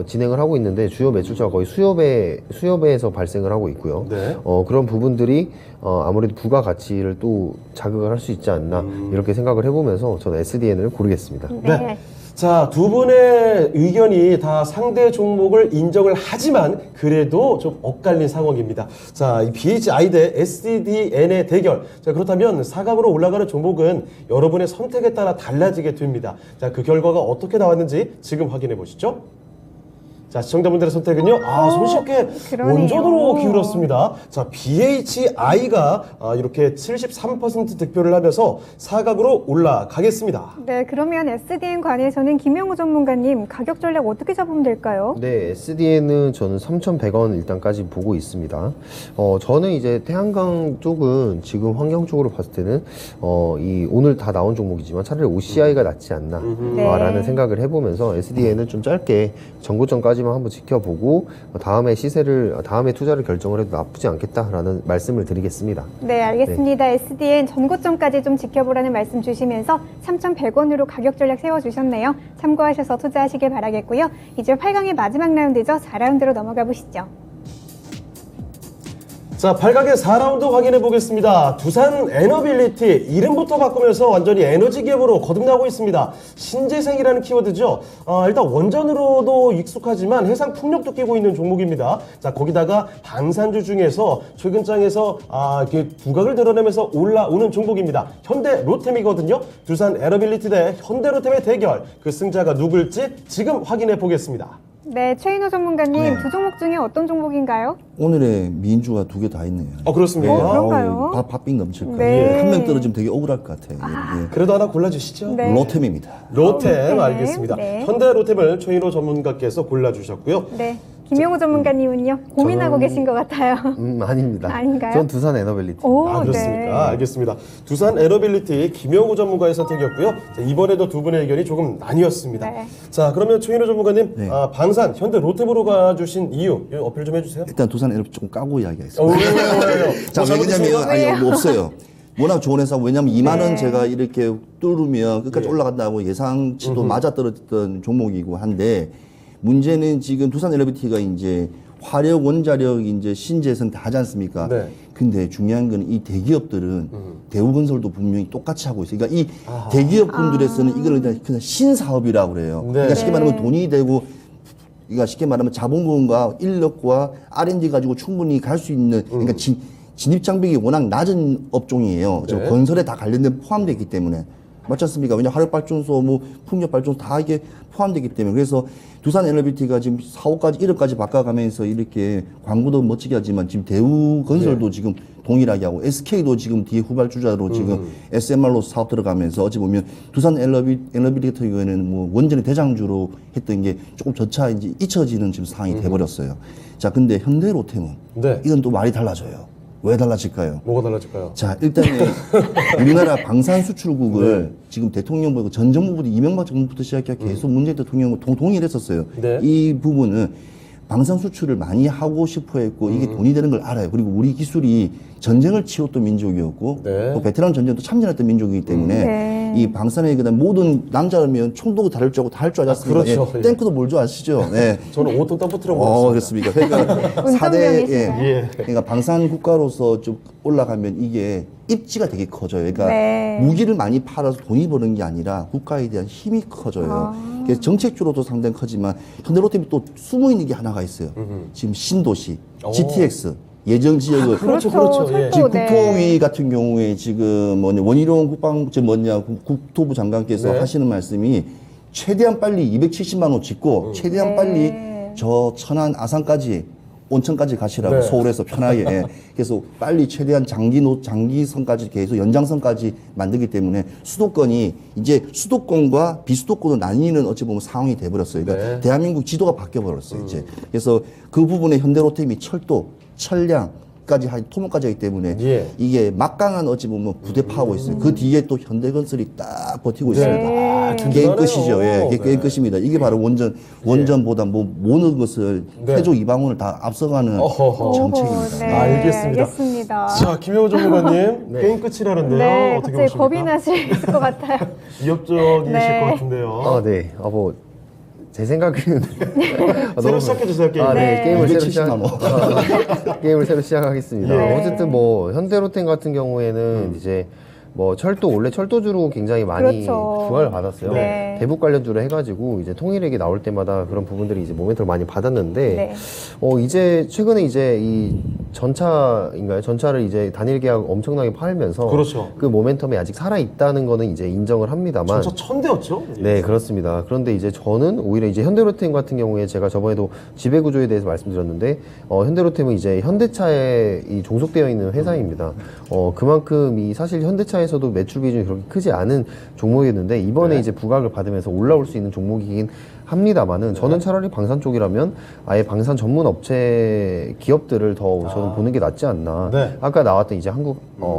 진행을 하고 있는데 주요 매출처가 거의 수여배에서 발생을 하고 있고요. 네. 그런 부분들이 아무래도 부가가치를 또 자극을 할 수 있지 않나 이렇게 생각을 해보면서 저는 SDN을 고르겠습니다. 네. 자, 두 분의 의견이 다 상대 종목을 인정을 하지만 그래도 좀 엇갈린 상황입니다. 자, 이 BHI 대 SDN의 대결. 자, 그렇다면 4강으로 올라가는 종목은 여러분의 선택에 따라 달라지게 됩니다. 자, 그 결과가 어떻게 나왔는지 지금 확인해 보시죠. 자, 시청자분들의 선택은요. 손쉽게 그러네요. 원전으로 기울었습니다. 자, BHI가 이렇게 73% 득표를 하면서 4강으로 올라가겠습니다. 네, 그러면 SDN 관해서는 김영우 전문가님 가격 전략 어떻게 잡으면 될까요? 네, SDN은 저는 3,100원 일단까지 보고 있습니다. 저는 이제 태양광 쪽은 지금 환경 쪽으로 봤을 때는 이 오늘 다 나온 종목이지만 차라리 OCI가 낫지 않나 네. 라는 생각을 해보면서 SDN은 좀 짧게 전고점까지만 한번 지켜보고 다음에 투자를 결정을 해도 나쁘지 않겠다라는 말씀을 드리겠습니다. 네, 알겠습니다. SDN 전고점까지 좀 지켜보라는 말씀 주시면서 3,100원으로 가격 전략 세워주셨네요. 참고하셔서 투자하시길 바라겠고요. 이제 8강의 마지막 라운드죠. 4라운드로 넘어가 보시죠. 자, 8강의 4라운드 확인해 보겠습니다. 두산 에너빌리티 이름부터 바꾸면서 완전히 에너지 기업으로 거듭나고 있습니다. 신재생이라는 키워드죠. 일단 원전으로도 익숙하지만 해상 풍력도 끼고 있는 종목입니다. 자, 거기다가 방산주 중에서 최근장에서 이렇게 두각을 드러내면서 올라오는 종목입니다. 현대 로템이거든요. 두산 에너빌리티 대 현대 로템의 대결. 그 승자가 누굴지 지금 확인해 보겠습니다. 네, 최인호 전문가님 두 종목 중에 어떤 종목인가요? 오늘의 민주가 두 개 다 있네요. 그렇습니다. 그런가요? 밥빙 넘칠 거예요. 네. 한 명 떨어지면 되게 억울할 것 같아요. 예. 그래도 하나 골라주시죠. 네. 로템입니다. 로템 로템. 알겠습니다. 네. 현대 로템을 최인호 전문가께서 골라주셨고요. 네, 김영우 전문가님은요? 고민하고 계신 것 같아요. 아닙니다. 아닌가요? 전 두산 에너빌리티. 오, 그렇습니까? 네. 알겠습니다. 두산 에너빌리티 김영우 전문가의 선택이었고요. 자, 이번에도 두 분의 의견이 조금 나뉘었습니다. 네. 자, 그러면 최인호 전문가님, 네. 방산 현대 로템으로 가주신 이유 어필 좀 해주세요. 일단 두산 에너비 조금 까고 이야기하겠습니다. 왜요? 자, 왜냐면 뭐 없어요. 워낙 좋은 회사. 왜냐면 2만 원 네. 제가 이렇게 뚫으면 끝까지 올라간다고 예상치도 맞아 떨어졌던 종목이고 한데 문제는 지금 두산 에너비티가 이제 화력, 원자력, 이제 신재생 다 하지 않습니까? 네. 근데 중요한 건 이 대기업들은 대우건설도 분명히 똑같이 하고 있어요. 그러니까 이 대기업 분들에서는 이걸 그냥 신사업이라고 그래요. 네. 그러니까 쉽게 말하면 네. 돈이 되고 그러니까 쉽게 말하면 자본금과 인력과 R&D 가지고 충분히 갈 수 있는 그러니까 진입 장벽이 워낙 낮은 업종이에요. 저 네. 건설에 다 관련된 포함되어 있기 때문에 맞지 않습니까? 왜냐 화력발전소, 뭐 풍력발전소 다 이게 포함되기 때문에 그래서 두산 에너비티가 지금 4호까지 1호까지 바꿔가면서 이렇게 광고도 멋지게 하지만 지금 대우건설도 지금 동일하게 하고 SK도 지금 뒤에 후발주자로 지금 SMR로 사업 들어가면서 어찌 보면 두산 에너비티 같은 경우에는 뭐 원전의 대장주로 했던 게 조금 저차 이제 잊혀지는 지금 상황이 돼버렸어요. 자, 근데 현대로템은 네. 이건 또 말이 달라져요. 왜 달라질까요? 뭐가 달라질까요? 자, 일단은 우리나라 방산 수출국을 지금 대통령부, 전 정부부터 이명박 정부부터 시작해 계속 문재인 대통령과 동의를 했었어요. 네. 이 부분은 방산 수출을 많이 하고 싶어 했고 이게 돈이 되는 걸 알아요. 그리고 우리 기술이 전쟁을 치웠던 민족이었고 네. 또 베트남 전쟁도 참전했던 민족이기 때문에 네. 이 방산에 그다음 모든 남자라면 총도 다룰 줄 알고 다 할 줄 알지 않습니까? 그렇죠. 예, 탱크도 몰 줄 아시죠? 네. 저는 5톤 덤프트럭 먹었습니다. 그렇습니까? 그러니까 사대 운전병이시네요. 예. 그러니까 방산 국가로서 좀 올라가면 이게 입지가 되게 커져요. 그러니까 네. 무기를 많이 팔아서 돈이 버는 게 아니라 국가에 대한 힘이 커져요. 그래서 정책주로도 상당히 커지만 현대로템이 또 숨어 있는 게 하나가 있어요. 지금 신도시, GTX 예정 지역을 그렇죠, 그렇죠. 그렇죠. 예. 지금 네. 국토위 같은 경우에 지금 원희룡 국토부 장관께서 네. 하시는 말씀이 최대한 빨리 270만 호 짓고 최대한 네. 빨리 저 천안 아산까지 온천까지 가시라고 네. 서울에서 편하게 예. 그래서 빨리 최대한 장기선까지 계속 연장선까지 만들기 때문에 수도권이 이제 수도권과 비수도권으로 나뉘는 어찌 보면 상황이 돼버렸어요. 그러니까 네. 대한민국 지도가 바뀌어 버렸어요. 이제 그래서 그 부분에 현대로템이 철도, 철량까지 토목까지 하기 때문에 예. 이게 막강한 어찌 보면 부대파하고 있어요. 그 뒤에 또 현대건설이 딱 버티고 네. 있습니다. 아, 게임 끝이죠. 예, 네. 게임 끝입니다. 이게 바로 원전보다 뭐 모든 것을 네. 태조 이방원을 다 앞서가는 어허허. 정책입니다. 네. 알겠습니다. 알겠습니다. 자, 김혜호 전문가님, 게임 끝이라는데요. 네, 어떻게 갑자기 겁이 보십니까? 나실 것 같아요. 위협적이실 네. 것 같은데요. 네. 제 생각은 새로 시작해주세요, 게임. 네, 네. 게임을 새로 270만 원. 게임을 새로 시작하겠습니다. 네. 어쨌든 뭐 현대로템 같은 경우에는 이제 뭐 원래 철도주로 굉장히 많이 그렇죠. 부활을 받았어요. 네. 대북 관련주로 해가지고 이제 통일액이 나올 때마다 그런 부분들이 이제 모멘트를 많이 받았는데 네. 이제 최근에 이제 이 전차를 이제 단일 계약 엄청나게 팔면서 그렇죠. 그 모멘텀이 아직 살아 있다는 거는 이제 인정을 합니다만. 전차 1000대였죠? 네, 그렇습니다. 그런데 이제 저는 오히려 이제 현대로템 같은 경우에 제가 저번에도 지배구조에 대해서 말씀드렸는데, 현대로템은 이제 현대차에 이 종속되어 있는 회사입니다. 그만큼 사실 현대차에서도 매출 비중이 그렇게 크지 않은 종목이었는데, 이번에 네. 이제 부각을 받으면서 올라올 수 있는 종목이긴 합니다만은, 저는 차라리 방산 쪽이라면 아예 방산 전문 업체 기업들을 더 저는 보는 게 낫지 않나. 네. 아까 나왔던 이제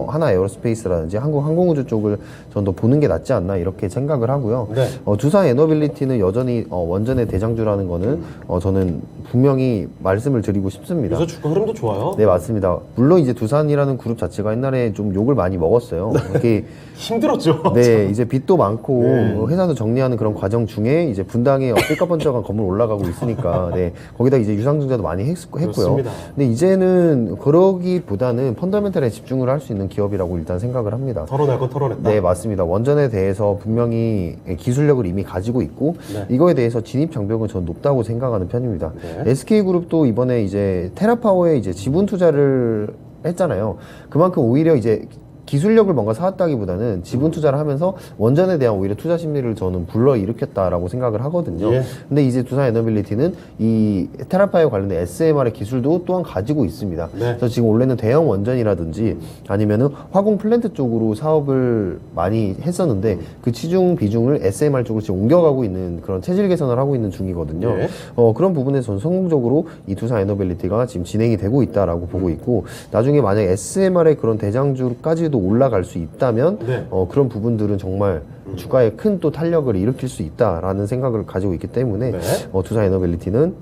하나 에어로스페이스라든지 한국 항공우주 쪽을 전 더 보는 게 낫지 않나 이렇게 생각을 하고요. 네. 두산 에너빌리티는 여전히 원전의 대장주라는 거는 저는 분명히 말씀을 드리고 싶습니다. 요새 주가 흐름도 좋아요. 네, 맞습니다. 물론 이제 두산이라는 그룹 자체가 옛날에 좀 욕을 많이 먹었어요. 이게 힘들었죠. 네, 이제 빚도 많고 네. 회사도 정리하는 그런 과정 중에 이제 분당에 삐까번쩍한 건물 올라가고 있으니까 네, 거기다 이제 유상증자도 많이 했고요. 그렇습니다. 근데 이제는 그러기보다는 펀더멘탈에 집중을 할 수 있는 기업이라고 일단 생각을 합니다. 털어낼 건 털어냈다. 네, 맞습니다. 원전에 대해서 분명히 기술력을 이미 가지고 있고 네. 이거에 대해서 진입 장벽은 저는 높다고 생각하는 편입니다. 네. SK그룹도 이번에 이제 테라파워에 이제 지분 투자를 했잖아요. 그만큼 오히려 이제 기술력을 뭔가 사왔다기보다는 지분 투자를 하면서 원전에 대한 오히려 투자 심리를 저는 불러일으켰다라고 생각을 하거든요. 예. 근데 이제 두산 에너빌리티는 이 테라파에 관련된 SMR의 기술도 또한 가지고 있습니다. 네. 그래서 지금 원래는 대형 원전이라든지 아니면은 화공 플랜트 쪽으로 사업을 많이 했었는데 그 치중 비중을 SMR 쪽으로 지금 옮겨가고 있는 그런 체질 개선을 하고 있는 중이거든요. 예. 그런 부분에서 저는 성공적으로 이 두산 에너빌리티가 지금 진행이 되고 있다라고 보고 있고 나중에 만약 SMR의 그런 대장주까지도 올라갈 수 있다면 네. 그런 부분들은 정말 주가에 큰 또 탄력을 일으킬 수 있다라는 생각을 가지고 있기 때문에 네. 두산 에너빌리티는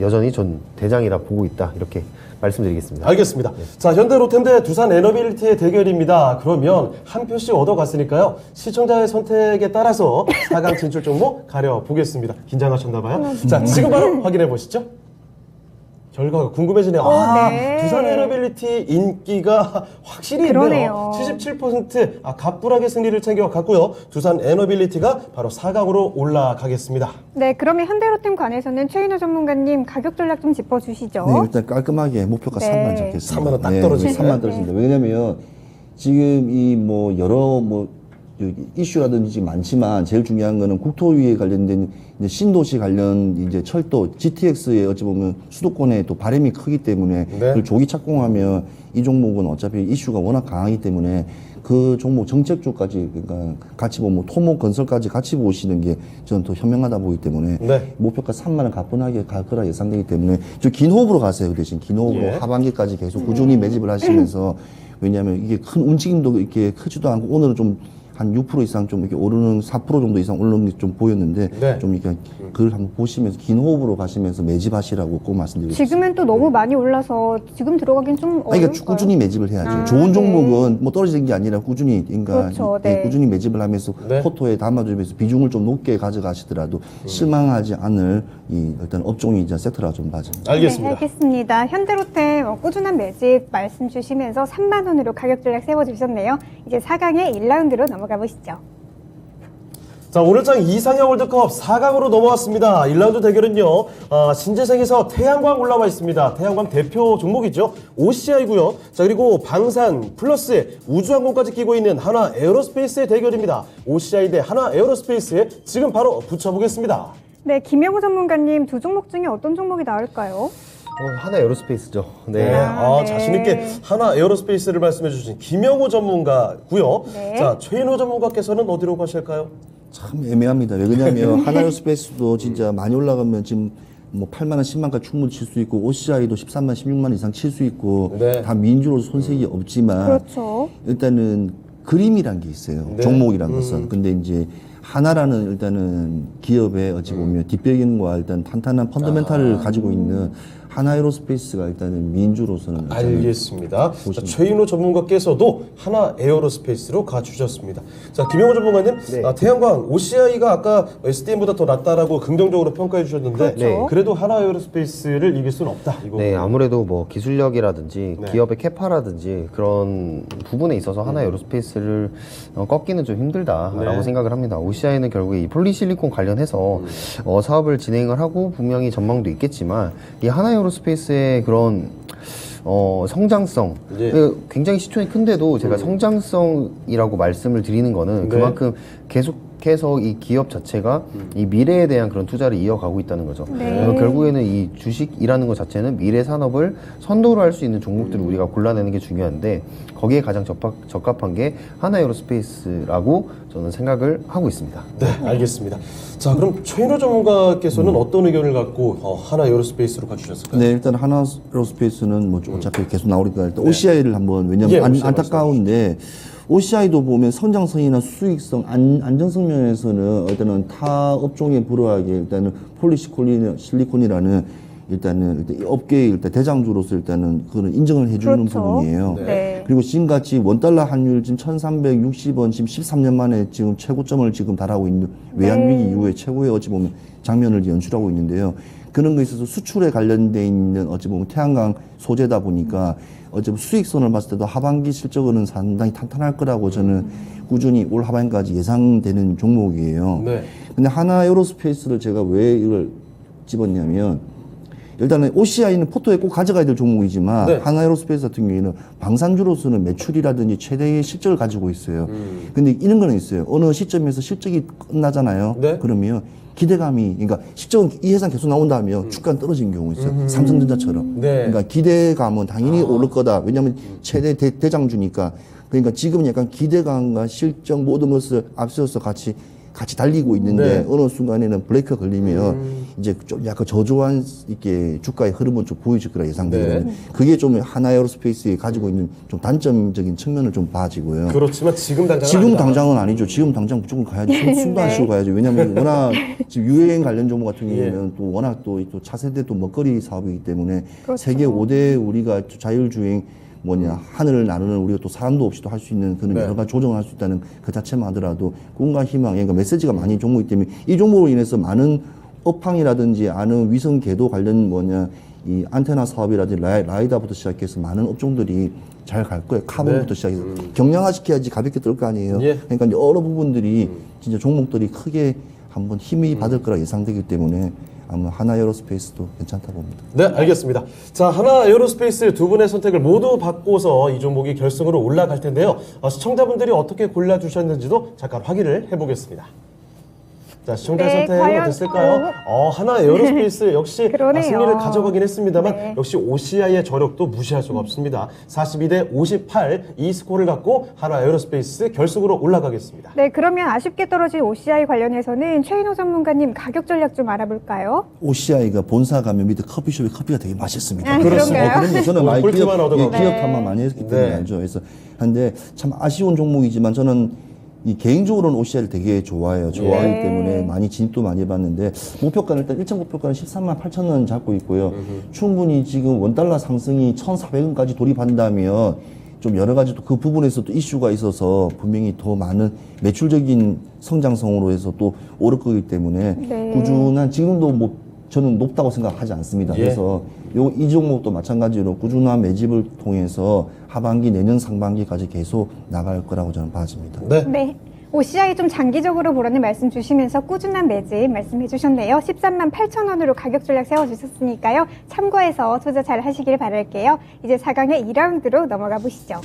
여전히 전 대장이라 보고 있다 이렇게 말씀드리겠습니다. 알겠습니다. 자, 현대로템 대 두산 에너빌리티의 대결입니다. 그러면 한 표씩 얻어갔으니까요. 시청자의 선택에 따라서 4강 진출 종목 가려보겠습니다. 긴장하셨나봐요. 자, 지금 바로 확인해 보시죠. 결과가 궁금해지네요. 네. 두산 에너빌리티 인기가 확실히 있네요. 그러네요. 77% 갑불하게 승리를 챙겨갔고요. 두산 에너빌리티가 바로 4강으로 올라가겠습니다. 네, 그러면 현대로템 관해서는 최인호 전문가님 가격 전략 좀 짚어주시죠. 네, 일단 깔끔하게 목표가 네. 3만 잡겠습니다. 3만 원딱 떨어지네요. 3만 떨어집니다. 왜냐면 지금 이 뭐 여러 여기 이슈라든지 많지만 제일 중요한 거는 국토위에 관련된 이제 신도시 관련 이제 철도 GTX에 어찌 보면 수도권에 또 바람이 크기 때문에 그걸 조기 착공하면 이 종목은 어차피 이슈가 워낙 강하기 때문에 그 종목 정책 쪽까지 그러니까 같이 보면 토목 건설까지 같이 보시는 게 저는 더 현명하다 보기 때문에 네. 목표가 3만 원 가뿐하게 갈 거라 예상되기 때문에 저 긴 호흡으로 가세요. 그 대신 긴 호흡으로 예. 하반기까지 계속 꾸준히 매집을 하시면서 왜냐하면 이게 큰 움직임도 이렇게 크지도 않고 오늘은 좀 한 6% 이상 좀 이렇게 오르는 4% 정도 이상 오르는 게 좀 보였는데 네. 좀 이렇게 그걸 한번 보시면서 긴 호흡으로 가시면서 매집하시라고 꼭 말씀드리겠습니다. 지금은 또 너무 많이 올라서 지금 들어가긴 좀 아니, 어려울까요? 그러니까 꾸준히 매집을 해야죠. 아, 좋은 네. 종목은 뭐 떨어지는 게 아니라 꾸준히, 그러니까 그렇죠, 네. 꾸준히 매집을 하면서 네. 포토에 담아주면서 비중을 좀 높게 가져가시더라도 실망하지 않을 일단 업종이자 섹터라 좀 맞아요. 알겠습니다. 네, 알겠습니다. 현대로템 꾸준한 매집 말씀 주시면서 3만 원으로 가격 전략 세워주셨네요. 이제 4강의 1라운드로 넘어가 보시죠. 자, 오늘장 이상형 월드컵 4강으로 넘어왔습니다. 1라운드 대결은요, 신재생에서 태양광 올라와 있습니다. 태양광 대표 종목이죠. OCI고요. 자, 그리고 방산 플러스에 우주항공까지 끼고 있는 한화 에어로스페이스의 대결입니다. OCI 대 한화 에어로스페이스에 지금 바로 붙여보겠습니다. 네, 김영호 전문가님 두 종목 중에 어떤 종목이 나을까요? 하나 에어로스페이스죠. 네, 네. 네. 자신있게 한화 에어로스페이스를 말씀해주신 김영호 전문가고요. 네. 자, 최인호 전문가께서는 어디로 가실까요? 참 애매합니다. 왜 그러냐면 하나에어스페이스도 진짜 많이 올라가면 지금 뭐 8만 원, 10만까지 충분히 칠 수 있고 OCI도 13만, 16만 이상 칠 수 있고 네. 다 민주로서 손색이 없지만 그렇죠. 일단은 그림이란 게 있어요. 네. 종목이란 것은. 근데 이제 하나라는 일단은 기업의 어찌 보면 뒷배경과 일단 탄탄한 펀더멘탈을 가지고 있는 하나에어로스페이스가 일단은 민주로서는 알겠습니다. 자, 최인호 전문가께서도 한화 에어로스페이스로 가주셨습니다. 자, 김영호 전문가님, 네. 태양광 OCI가 아까 SDM보다 더 낫다라고 긍정적으로 평가해 주셨는데, 그렇죠. 그래도 한화 에어로스페이스를 이길 수는 없다. 이거. 네, 아무래도 뭐 기술력이라든지 네. 기업의 캐파라든지 그런 부분에 있어서 하나 에어로스페이스를 꺾기는 좀 힘들다라고 네. 생각을 합니다. OCI는 결국에 이 폴리실리콘 관련해서 사업을 진행을 하고 분명히 전망도 있겠지만 이 하나 에어로스페이스의 그런 성장성 예. 굉장히 시총이 큰데도 제가 성장성이라고 말씀을 드리는 거는 네. 그만큼 계속해서 이 기업 자체가 이 미래에 대한 그런 투자를 이어가고 있다는 거죠. 네. 그래서 결국에는 이 주식이라는 것 자체는 미래 산업을 선도를 할 수 있는 종목들을 우리가 골라내는 게 중요한데 거기에 가장 적합한 게 하나에어로스페이스라고 저는 생각을 하고 있습니다. 네, 알겠습니다. 자, 그럼 최인호 전문가께서는 어떤 의견을 갖고 한화 에어로스페이스로 가주셨을까요? 네, 일단 하나에어로스페이스는 뭐 어차피 계속 나오니까 일단 OCI를 한번 왜냐면 예, OCI 안타까운데 OCI도 보면 성장성이나 수익성, 안정성 면에서는 일단은 타 업종에 불과하게 일단은 폴리실리콘이라는 일단 이 업계의 일단 대장주로서 일단은 그런 인정을 해주는 그렇죠. 부분이에요. 네. 그리고 지금같이 원달러 환율 지금 1,360원 지금 13년 만에 지금 최고점을 지금 달하고 있는 외환위기 이후에 최고의 어찌 보면 장면을 연출하고 있는데요. 그런 거에 있어서 수출에 관련돼 있는 어찌 보면 태양광 소재다 보니까 어찌 보면 수익선을 봤을 때도 하반기 실적은 상당히 탄탄할 거라고 저는 꾸준히 올 하반기까지 예상되는 종목이에요. 네. 근데 하나 에어로스페이스를 제가 왜 이걸 집었냐면 일단은 OCI는 포토에 꼭 가져가야 될 종목이지만 네. 하나 에어로스페이스 같은 경우에는 방산주로서는 매출이라든지 최대의 실적을 가지고 있어요. 근데 이런 거는 있어요. 어느 시점에서 실적이 끝나잖아요. 네. 그러면 기대감이, 그러니까 실적은 이 회사 계속 나온다면 주가는 떨어지는 경우가 있어요. 삼성전자처럼. 네. 그러니까 기대감은 당연히 오를 거다. 왜냐하면 최대 대장주니까. 그러니까 지금은 약간 기대감과 실적 모든 것을 앞세워서 같이 달리고 있는데 네. 어느 순간에는 브레이크가 걸리면 이제 좀 약간 저조한 이렇게 주가의 흐름은 좀 보여질 거라 예상되거든요. 네. 그게 좀 하나 에어로스페이스에 가지고 있는 좀 단점적인 측면을 좀 봐지고요. 그렇지만 지금 당장은 지금 아니다. 당장은 아니죠. 지금 당장 무조건 가야죠. 숨도 안 쉬고 가야죠. 왜냐하면 워낙 지금 유해행 관련 종목 같은 경우에는 또 워낙 또 차세대 또 먹거리 사업이기 때문에 그렇죠. 세계 5대 우리가 자율주행 하늘을 나르는 우리가 또 사람도 없이 또 할 수 있는 그런 네. 여러 가지 조정을 할 수 있다는 그 자체만 하더라도 꿈과 희망, 그러니까 메시지가 많이 종목이기 때문에 이 종목으로 인해서 많은 업황이라든지 아는 위성 궤도 관련 이 안테나 사업이라든지 라이다부터 시작해서 많은 업종들이 잘 갈 거예요. 카본부터 네. 시작해서 경량화 시켜야지 가볍게 뜰 거 아니에요. 예. 그러니까 이제 여러 부분들이 진짜 종목들이 크게 한번 힘이 받을 거라 예상되기 때문에 아마 하나 에어로스페이스도 괜찮다 봅니다. 네, 알겠습니다. 자, 하나 에어로스페이스 두 분의 선택을 모두 받고서 이 종목이 결승으로 올라갈 텐데요. 시청자분들이 어떻게 골라주셨는지도 잠깐 확인을 해보겠습니다. 자, 시청자의 네, 선택은 과연 어땠을까요? 하나 에어로스페이스 역시 그러네요. 승리를 가져가긴 했습니다만 네. 역시 OCI의 저력도 무시할 수가 없습니다. 42대 58 이 스코어를 갖고 하나 에어로스페이스 결승으로 올라가겠습니다. 네, 그러면 아쉽게 떨어진 OCI 관련해서는 최인호 전문가님 가격 전략 좀 알아볼까요? OCI가 본사 가면 밑에 커피숍에 커피가 되게 맛있습니다. 아, 그런가요? 그런 거 저는 오늘 많이 꿀팁만 얻어가고. 기업 탐만 많이 했기 때문에 네. 알죠. 그래서 한데 참 아쉬운 종목이지만 저는 이 개인적으로는 OCI를 되게 좋아해요. 좋아하기 네. 때문에 많이 진입도 많이 해봤는데 목표가는 일단 1차 목표가는 13만 8천 원 잡고 있고요. 충분히 지금 원달러 상승이 1,400원까지 돌입한다면 좀 여러 가지 또 그 부분에서 또 이슈가 있어서 분명히 더 많은 매출적인 성장성으로 해서 또 오를 거기 때문에 네. 꾸준한 지금도 뭐 저는 높다고 생각하지 않습니다. 예. 그래서 이 종목도 마찬가지로 꾸준한 매집을 통해서 하반기 내년 상반기까지 계속 나갈 거라고 저는 봐집니다. 네. 네. OCI 좀 장기적으로 보라는 말씀 주시면서 꾸준한 매집 말씀해 주셨네요. 13만 8천 원으로 가격 전략 세워주셨으니까요. 참고해서 투자 잘 하시길 바랄게요. 이제 4강의 2라운드로 넘어가 보시죠.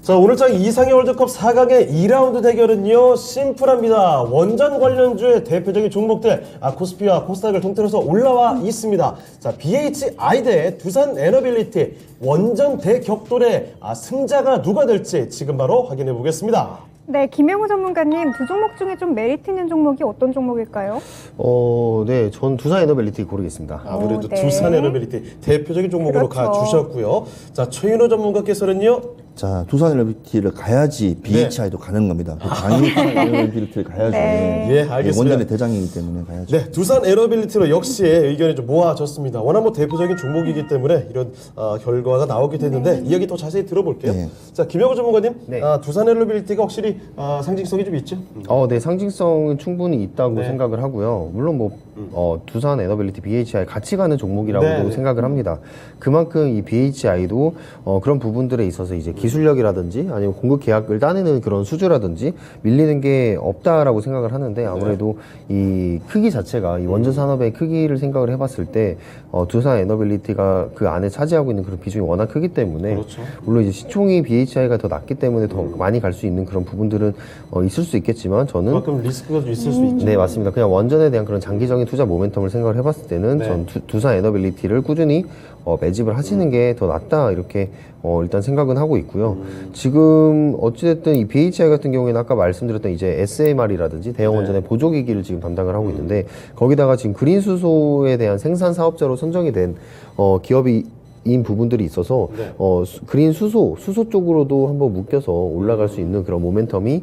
자, 오늘장 이상의 월드컵 4강의 2라운드 대결은요, 심플합니다. 원전 관련주의 대표적인 종목들, 코스피와 코스닥을 통틀어서 올라와 있습니다. 자, BHI 대 두산 에너빌리티, 원전 대격돌의 승자가 누가 될지 지금 바로 확인해 보겠습니다. 네, 김영우 전문가님, 두 종목 중에 좀 메리트 있는 종목이 어떤 종목일까요? 네, 전 두산 에너빌리티 고르겠습니다. 아무래도 네. 두산 에너빌리티 대표적인 종목으로 그렇죠. 가주셨고요. 자, 최윤호 전문가께서는요, 자, 두산 에너빌리티를 가야지 BHI도 가는 겁니다. 당연히 두산 에너빌리티를 가야죠. 네. 예, 알겠습니다. 원전의 대장이기 때문에 가야죠. 네, 두산 에너빌리티로 역시 의견이 좀 모아졌습니다. 워낙 뭐 대표적인 종목이기 때문에 이런 결과가 나오게 됐는데 이야기 더 자세히 들어볼게요. 네. 자, 김영호 전문가님, 네. 두산 에너빌리티가 확실히 상징성이 좀 있죠? 네, 상징성은 충분히 있다고 네. 생각을 하고요. 물론 뭐, 두산 에너빌리티 BHI 같이 가는 종목이라고도 네, 네. 생각을 합니다. 그만큼 이 BHI도 그런 부분들에 있어서 이제 기술력이라든지 아니면 공급 계약을 따내는 그런 수주라든지 밀리는 게 없다라고 생각을 하는데 아무래도 이 크기 자체가 이 원전 산업의 크기를 생각을 해봤을 때 두산 에너빌리티가 그 안에 차지하고 있는 그런 비중이 워낙 크기 때문에 그렇죠. 물론 이제 시총이 BHI가 더 낮기 때문에 더 많이 갈 수 있는 그런 부분들은 있을 수 있겠지만 저는 그만큼 리스크가 좀 있을 수 있죠. 네, 맞습니다. 그냥 원전에 대한 그런 장기적인 투자 모멘텀을 생각을 해봤을 때는 네. 전 두산 에너빌리티를 꾸준히 매집을 하시는 게 더 낫다 이렇게 일단 생각은 하고 있고요. 지금 어찌됐든 이 BHI 같은 경우에는 아까 말씀드렸던 이제 SMR이라든지 대형 원전의 보조기기를 지금 담당을 하고 있는데 거기다가 지금 그린 수소에 대한 생산 사업자로 선정이 된 기업이 인 부분들이 있어서 네. 그린 수소 쪽으로도 한번 묶여서 올라갈 수 있는 그런 모멘텀이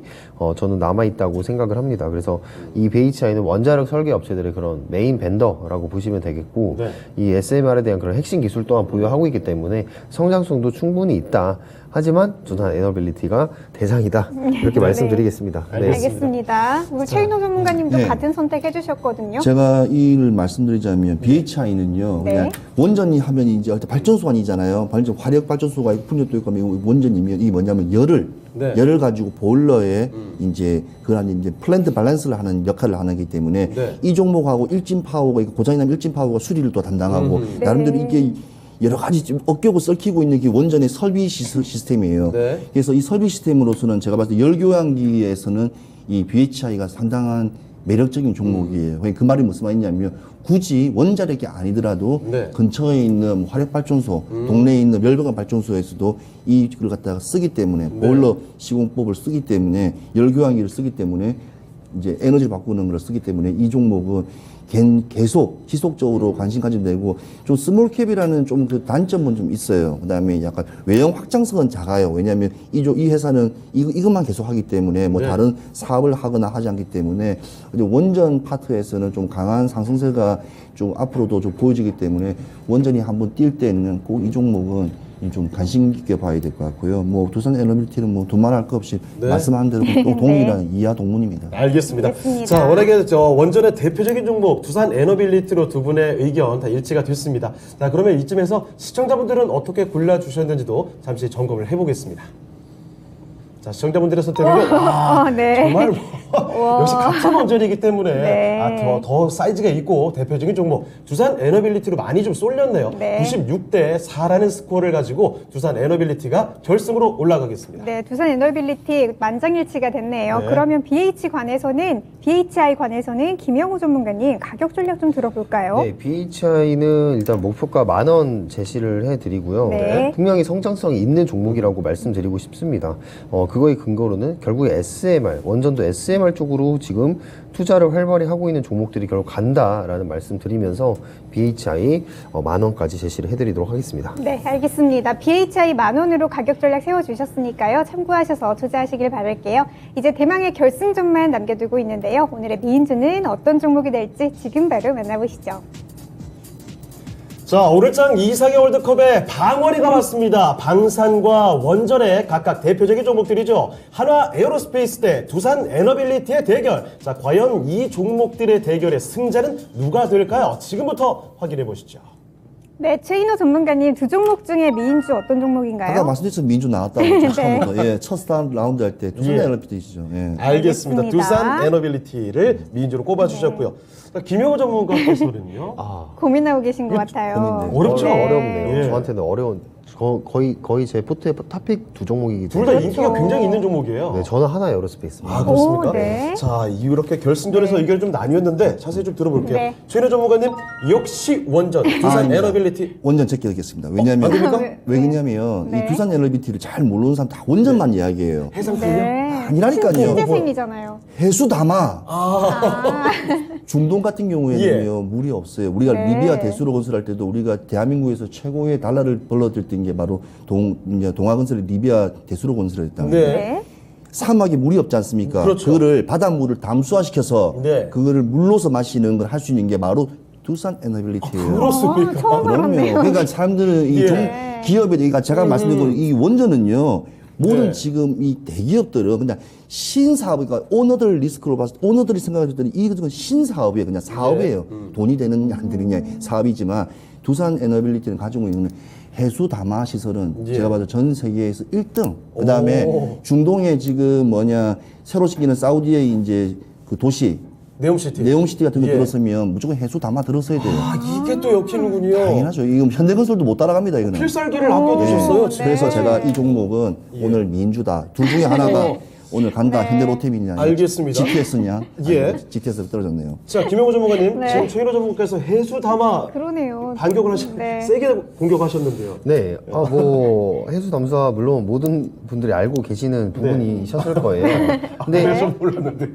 저는 남아 있다고 생각을 합니다. 그래서 이 BHI는 원자력 설계 업체들의 그런 메인 벤더라고 보시면 되겠고 네. 이 SMR에 대한 그런 핵심 기술 또한 보유하고 있기 때문에 성장성도 충분히 있다. 하지만 두산 에너빌리티가 대상이다. 이렇게 말씀드리겠습니다. 네. 알겠습니다. 우리 최인호 전문가님도 네. 같은 선택해 주셨거든요. 제가 이를 말씀드리자면 BHI는요, 네. 그냥 원전이 하면 이제 발전소 아니잖아요. 화력 발전소가 있고 풍력도 있고 하면 원전이면 이 뭐냐면 네. 열을 가지고 보일러에 이제 그런 이제 플랜트 밸런스를 하는 역할을 하기 때문에 네. 이 종목하고 일진 파워가 고장이 나면 일진 파워가 수리를 또 담당하고 나름대로 네. 이게 여러 가지 좀 엇겨고 썩히고 있는 게 원전의 설비 시스템이에요. 네. 그래서 이 설비 시스템으로서는 제가 봤을 때 열교환기에서는 이 BHI가 상당한 매력적인 종목이에요. 그 말이 무슨 말이냐면 굳이 원자력이 아니더라도 네. 근처에 있는 화력발전소, 동네에 있는 열병관 발전소에서도 이걸 갖다가 쓰기 때문에 보일러 시공법을 쓰기 때문에 열교환기를 쓰기 때문에 이제 에너지를 바꾸는 걸 쓰기 때문에 이 종목은 계속 지속적으로 관심 가지면 되고 좀 스몰캡이라는 좀 그 단점은 좀 있어요. 그다음에 약간 외형 확장성은 작아요. 왜냐하면 이 회사는 이것만 계속 하기 때문에 뭐 네. 다른 사업을 하거나 하지 않기 때문에 근데 원전 파트에서는 좀 강한 상승세가 좀 앞으로도 좀 보여지기 때문에 원전이 한번 뛸 때는 꼭 이 종목은 좀 관심 깊게 봐야 될 것 같고요. 뭐 두산 에너빌리티는 뭐 두말할 거 없이 네. 말씀한 대로 또 동일한 이하 동문입니다. 알겠습니다. 알겠습니다. 자, 워낙에 원전의 대표적인 종목 두산 에너빌리티로 두 분의 의견 다 일치가 됐습니다. 자, 그러면 이쯤에서 시청자분들은 어떻게 골라주셨는지도 잠시 점검을 해보겠습니다. 자, 시청자분들의 선택은요. 네. 정말 역시 같은 원전이기 때문에 네. 더 사이즈가 있고 대표적인 종목 두산 에너빌리티로 많이 좀 쏠렸네요. 네. 96대 4라는 스코어를 가지고 두산 에너빌리티가 결승으로 올라가겠습니다. 네, 두산 에너빌리티 만장일치가 됐네요. 네. 그러면 BH 관에서는 BHI 관해서는 김영호 전문가님 가격 전략 좀 들어볼까요? 네, BHI는 일단 목표가 10,000원 제시를 해드리고요. 네. 분명히 성장성이 있는 종목이라고 말씀드리고 싶습니다. 그거의 근거로는 결국에 SMR, 원전도 SMR 쪽으로 지금 투자를 활발히 하고 있는 종목들이 결국 간다라는 말씀 드리면서 BHI 10,000원까지 제시를 해드리도록 하겠습니다. 네, 알겠습니다. BHI 10,000원으로 가격 전략 세워주셨으니까요. 참고하셔서 투자하시길 바랄게요. 이제 대망의 결승전만 남겨두고 있는데요. 오늘의 미인주는 어떤 종목이 될지 지금 바로 만나보시죠. 자, 오늘장 이상의 월드컵에 방원이가 왔습니다. 방산과 원전의 각각 대표적인 종목들이죠. 한화 에어로스페이스 대 두산 에너빌리티의 대결. 자, 과연 이 종목들의 대결의 승자는 누가 될까요? 지금부터 확인해 보시죠. 네, 최인호 전문가님 두 종목 중에 미인주 어떤 종목인가요? 아까 말씀드렸죠. 민주 나왔다고. 처음부터. 예, 첫 스타 라운드 할 때 두산 에너비티시죠. 예. 알겠습니다. 알겠습니다. 두산 에너빌리티를 미인주로 꼽아주셨고요. 자, 김영호 전문가께서는요. 고민하고 계신 것 같아요. 고민돼요. 어렵죠? 어렵네요. 예. 저한테는 어려운, 거의 제 포트의 탑픽 두 종목이기 둘 때문에. 다 인기가 굉장히 있는 종목이에요. 네, 저는 하나 에어로스페이스입니다. 아, 그렇습니까? 오, 네. 자, 이렇게 결승전에서 의견이 좀 나뉘었는데 자세히 좀 들어볼게요. 네. 최인호 전문가님, 역시 원전, 두산 아닙니다. 에너빌리티. 원전 제끼겠습니다. 왜냐하면 네. 왜냐면 네. 이 두산 에너비티를 잘 모르는 사람 다 원전만 이야기해요. 해상 네. 틀려? 아니라니까요. 신재생이잖아요. 해수 담아. 중동 같은 경우에는요 물이 없어요. 우리가 네. 리비아 대수로 건설할 때도 우리가 대한민국에서 최고의 달러를 벌어들였던 게 바로 동아건설의 리비아 대수로 건설했다. 네. 네. 사막에 물이 없지 않습니까? 그렇죠. 그거를 바닷물을 담수화시켜서 네. 그거를 물로서 마시는 걸 할 수 있는 게 바로 두산 에너빌리티예요. 그렇습니까? 처음 그럼요. 알았네요. 그러니까 사람들은 이 예. 기업에 그러니까 제가 말씀드린 거 이 원전은요. 모든 네. 지금 이 대기업들은 그냥 신사업, 그러니까 오너들 리스크로 봤을 때 오너들이 생각했더니 이건 신사업이에요. 그냥 사업이에요. 돈이 되느냐 안 되느냐 사업이지만 두산 에너빌리티는 가지고 있는 해수 담화 시설은 예. 제가 봐도 전 세계에서 1등. 그다음에 오. 중동에 지금 새로 생기는 사우디의 이제 그 도시 네옴시티. 네옴시티 같은 거 예. 들었으면 무조건 해수 담아 들었어야 돼요. 아, 이게 또 엮이는군요. 당연하죠. 이거 현대건설도 못 따라갑니다. 이거는. 필살기를 남겨두셨어요. 네. 그래서 제가 이 종목은 오늘 민주다. 둘 중에 하나가 오늘 간다. 현대로템이냐. 알겠습니다. GTS냐. 예. GTS가 떨어졌네요. 자, 김영호 전문가님, 네. 지금 최인호 전문가께서 해수 담아 그러네요. 반격을 네. 세게 공격하셨는데요. 네, 해수 담수화 물론 모든 분들이 알고 계시는 부분이셨을 거예요. 근데 좀 몰랐는데요.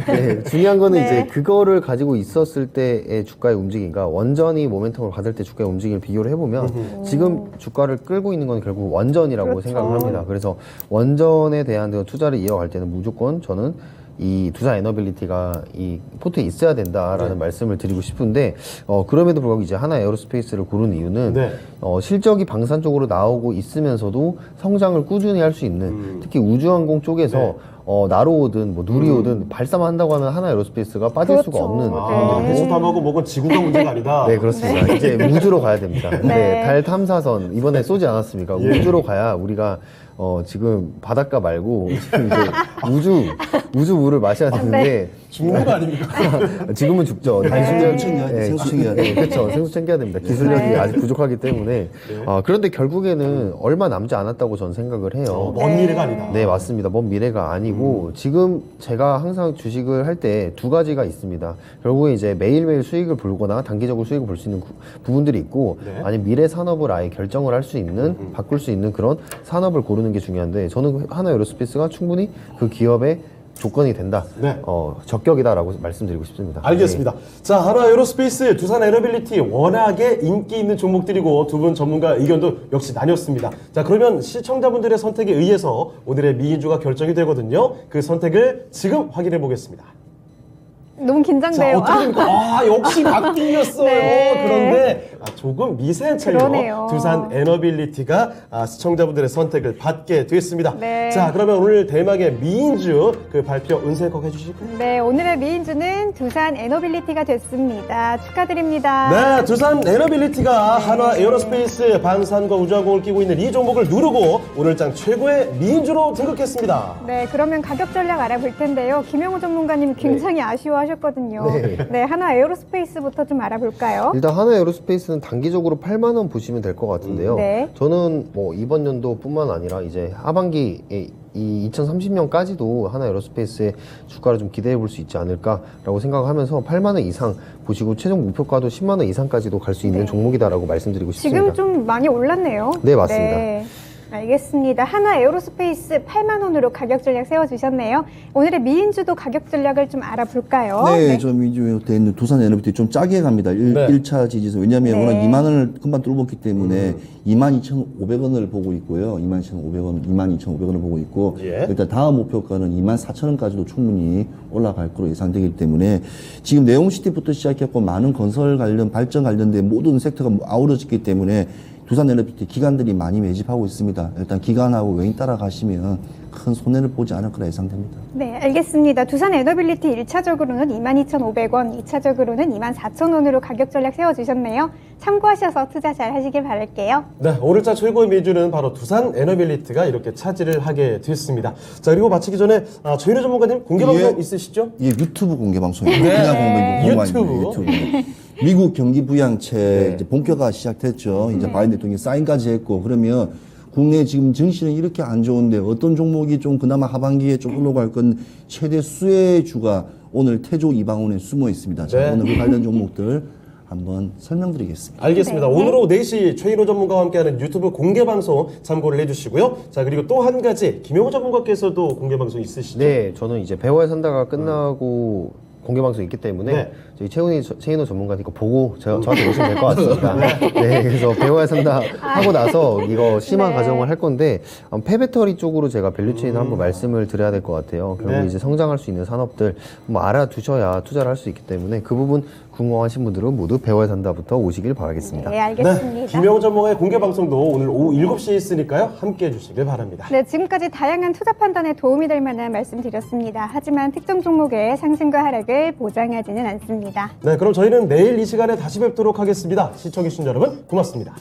네, 중요한 거는 네. 이제 그거를 가지고 있었을 때의 주가의 움직임과 원전이 모멘텀을 받을 때 주가의 움직임을 비교를 해보면 지금 주가를 끌고 있는 건 결국 원전이라고 그렇죠. 생각을 합니다. 그래서 원전에 대한 그 투자를 이어갈 때는 무조건 저는 이 두산 에너빌리티가 이 포트에 있어야 된다라는 말씀을 드리고 싶은데 그럼에도 불구하고 이제 하나 에어로스페이스를 고른 이유는 네. 실적이 방산 쪽으로 나오고 있으면서도 성장을 꾸준히 할 수 있는 특히 우주항공 쪽에서 네. 나로오든 뭐 누리오든 발사만 한다고 하면 하나 에어로스페이스가 빠질 그렇죠. 수가 없는 아, 부분들이고 해수 담하고 뭐건 지구가 문제가 아니다. 네, 그렇습니다. 이제 우주로 가야 됩니다. 네, 달 탐사선 이번에 쏘지 않았습니까? 예. 우주로 가야 우리가 지금 바닷가 말고 지금 이제 우주물을 마셔야 되는데 죽는 거 아닙니까? 지금은 죽죠. 기술력 챙겨야 돼. 생수 챙겨야 돼. 그렇죠. 생수 챙겨야 됩니다. 기술력이 네. 아직 부족하기 때문에. 그런데 결국에는 얼마 남지 않았다고 저는 생각을 해요. 먼 미래가 아니다. 네, 맞습니다. 먼 미래가 아니고 지금 제가 항상 주식을 할 때 두 가지가 있습니다. 결국에 이제 매일매일 수익을 볼거나 단기적으로 수익을 볼 수 있는 부분들이 있고 네. 아니면 미래 산업을 아예 결정을 할 수 있는 바꿀 수 있는 그런 산업을 고르는 게 중요한데 저는 하나 에어로스페이스가 충분히 그 기업의 조건이 된다. 네. 적격이다라고 말씀드리고 싶습니다. 알겠습니다. 자, 하나 에어로스페이스, 두산 에너빌리티 워낙에 인기 있는 종목들이고 두 분 전문가 의견도 역시 나뉘었습니다. 자, 그러면 시청자분들의 선택에 의해서 오늘의 미인주가 결정이 되거든요. 그 선택을 지금 확인해 보겠습니다. 너무 자, 긴장돼요. 어떻게 됩니까? 아, 역시 박빙이었어요. 네. 그런데 조금 미세한 차이로 그러네요. 두산 에너빌리티가 시청자분들의 선택을 받게 됐습니다. 네. 자, 그러면 오늘 대망의 미인주 그 발표 은세혁 해주실까요? 네, 오늘의 미인주는 두산 에너빌리티가 됐습니다. 축하드립니다. 네, 두산 에너빌리티가 한화 에어로스페이스 방산과 우주항공을 끼고 있는 이 종목을 누르고 오늘장 최고의 미인주로 등극했습니다. 네, 그러면 가격 전략 알아볼 텐데요. 김영호 전문가님 굉장히 아쉬워하셨거든요. 네. 네, 하나 에어로스페이스부터 좀 알아볼까요? 일단 하나 에어로스페이스는 에어로스페이스는 단기적으로 8만 원 보시면 될 것 같은데요. 네. 저는 뭐 이번 연도뿐만 아니라 이제 하반기에 이 2030년까지도 하나 에어로스페이스의 주가를 좀 기대해 볼 수 있지 않을까라고 생각하면서 8만 원 이상 보시고 최종 목표가도 10만 원 이상까지도 갈 수 있는 네. 종목이다라고 말씀드리고 싶습니다. 지금 좀 많이 올랐네요. 네, 맞습니다. 네. 알겠습니다. 하나 에어로스페이스 8만 원으로 가격 전략 세워주셨네요. 오늘의 미인주도 가격 전략을 좀 알아볼까요? 네, 저 민주에 있는 두산 에너비티 좀 짜게 갑니다. 네. 1차 지지선. 왜냐하면 네. 오늘 2만 원을 금방 뚫었기 때문에 22,500원을 보고 있고요. 22,500원을 보고 있고 예. 일단 다음 목표가는 24,000원까지도 충분히 올라갈 거로 예상되기 때문에 지금 네옴시티부터 시작했고 많은 건설 관련, 발전 관련된 모든 섹터가 아우러졌기 때문에 두산 에너비티 기관들이 많이 매집하고 있습니다. 일단 기관하고 외인 따라가시면 큰 손해를 보지 않을 거라 예상됩니다. 네, 알겠습니다. 두산 에너빌리티 1차적으로는 22,500원, 2차적으로는 24,000원으로 가격 전략 세워주셨네요. 참고하셔서 투자 잘 하시길 바랄게요. 네, 오늘자 최고의 미주는 바로 두산 에너빌리티가 이렇게 차지를 하게 됐습니다. 자, 그리고 마치기 전에 조인호 전문가님 공개 방송 예. 있으시죠? 예, 유튜브 공개 방송입니다. 네. 그냥 공개 유튜브. 유튜브. 미국 경기 부양책 이제 본격화 시작됐죠. 이제 바이든 대통령이 사인까지 했고 그러면 국내 지금 증시는 이렇게 안 좋은데 어떤 종목이 좀 그나마 하반기에 좀 흘러갈 건 최대 수혜주가 오늘 태조 이방원에 숨어 있습니다. 자, 네. 오늘 그 관련 종목들 한번 설명드리겠습니다. 알겠습니다. 네. 오늘 오후 4시 최인호 전문가와 함께하는 유튜브 공개 방송 참고를 해주시고요. 자, 그리고 또 한 가지 김영호 전문가께서도 공개 방송 있으시죠? 네, 저는 이제 배워야 산다가 끝나고 공개 방송 있기 때문에 네. 저희 최인호 전문가님 이거 보고 저한테 오시면 될 것 같습니다. 네, 그래서 배워야 산다 하고 나서 이거 심화 네. 과정을 할 건데 폐배터리 쪽으로 제가 밸류체인 한번 말씀을 드려야 될 것 같아요. 결국 네. 이제 성장할 수 있는 산업들 뭐 알아두셔야 투자를 할 수 있기 때문에 그 부분 궁금하신 분들은 모두 배워야 산다부터 오시길 바라겠습니다. 네, 알겠습니다. 네, 김영호 전문가의 공개 방송도 오늘 오후 7시에 있으니까요. 함께 해주시길 바랍니다. 네, 지금까지 다양한 투자 판단에 도움이 될 만한 말씀 드렸습니다. 하지만 특정 종목의 상승과 하락을 보장하지는 않습니다. 네, 그럼 저희는 내일 이 시간에 다시 뵙도록 하겠습니다. 시청해주신 여러분 고맙습니다.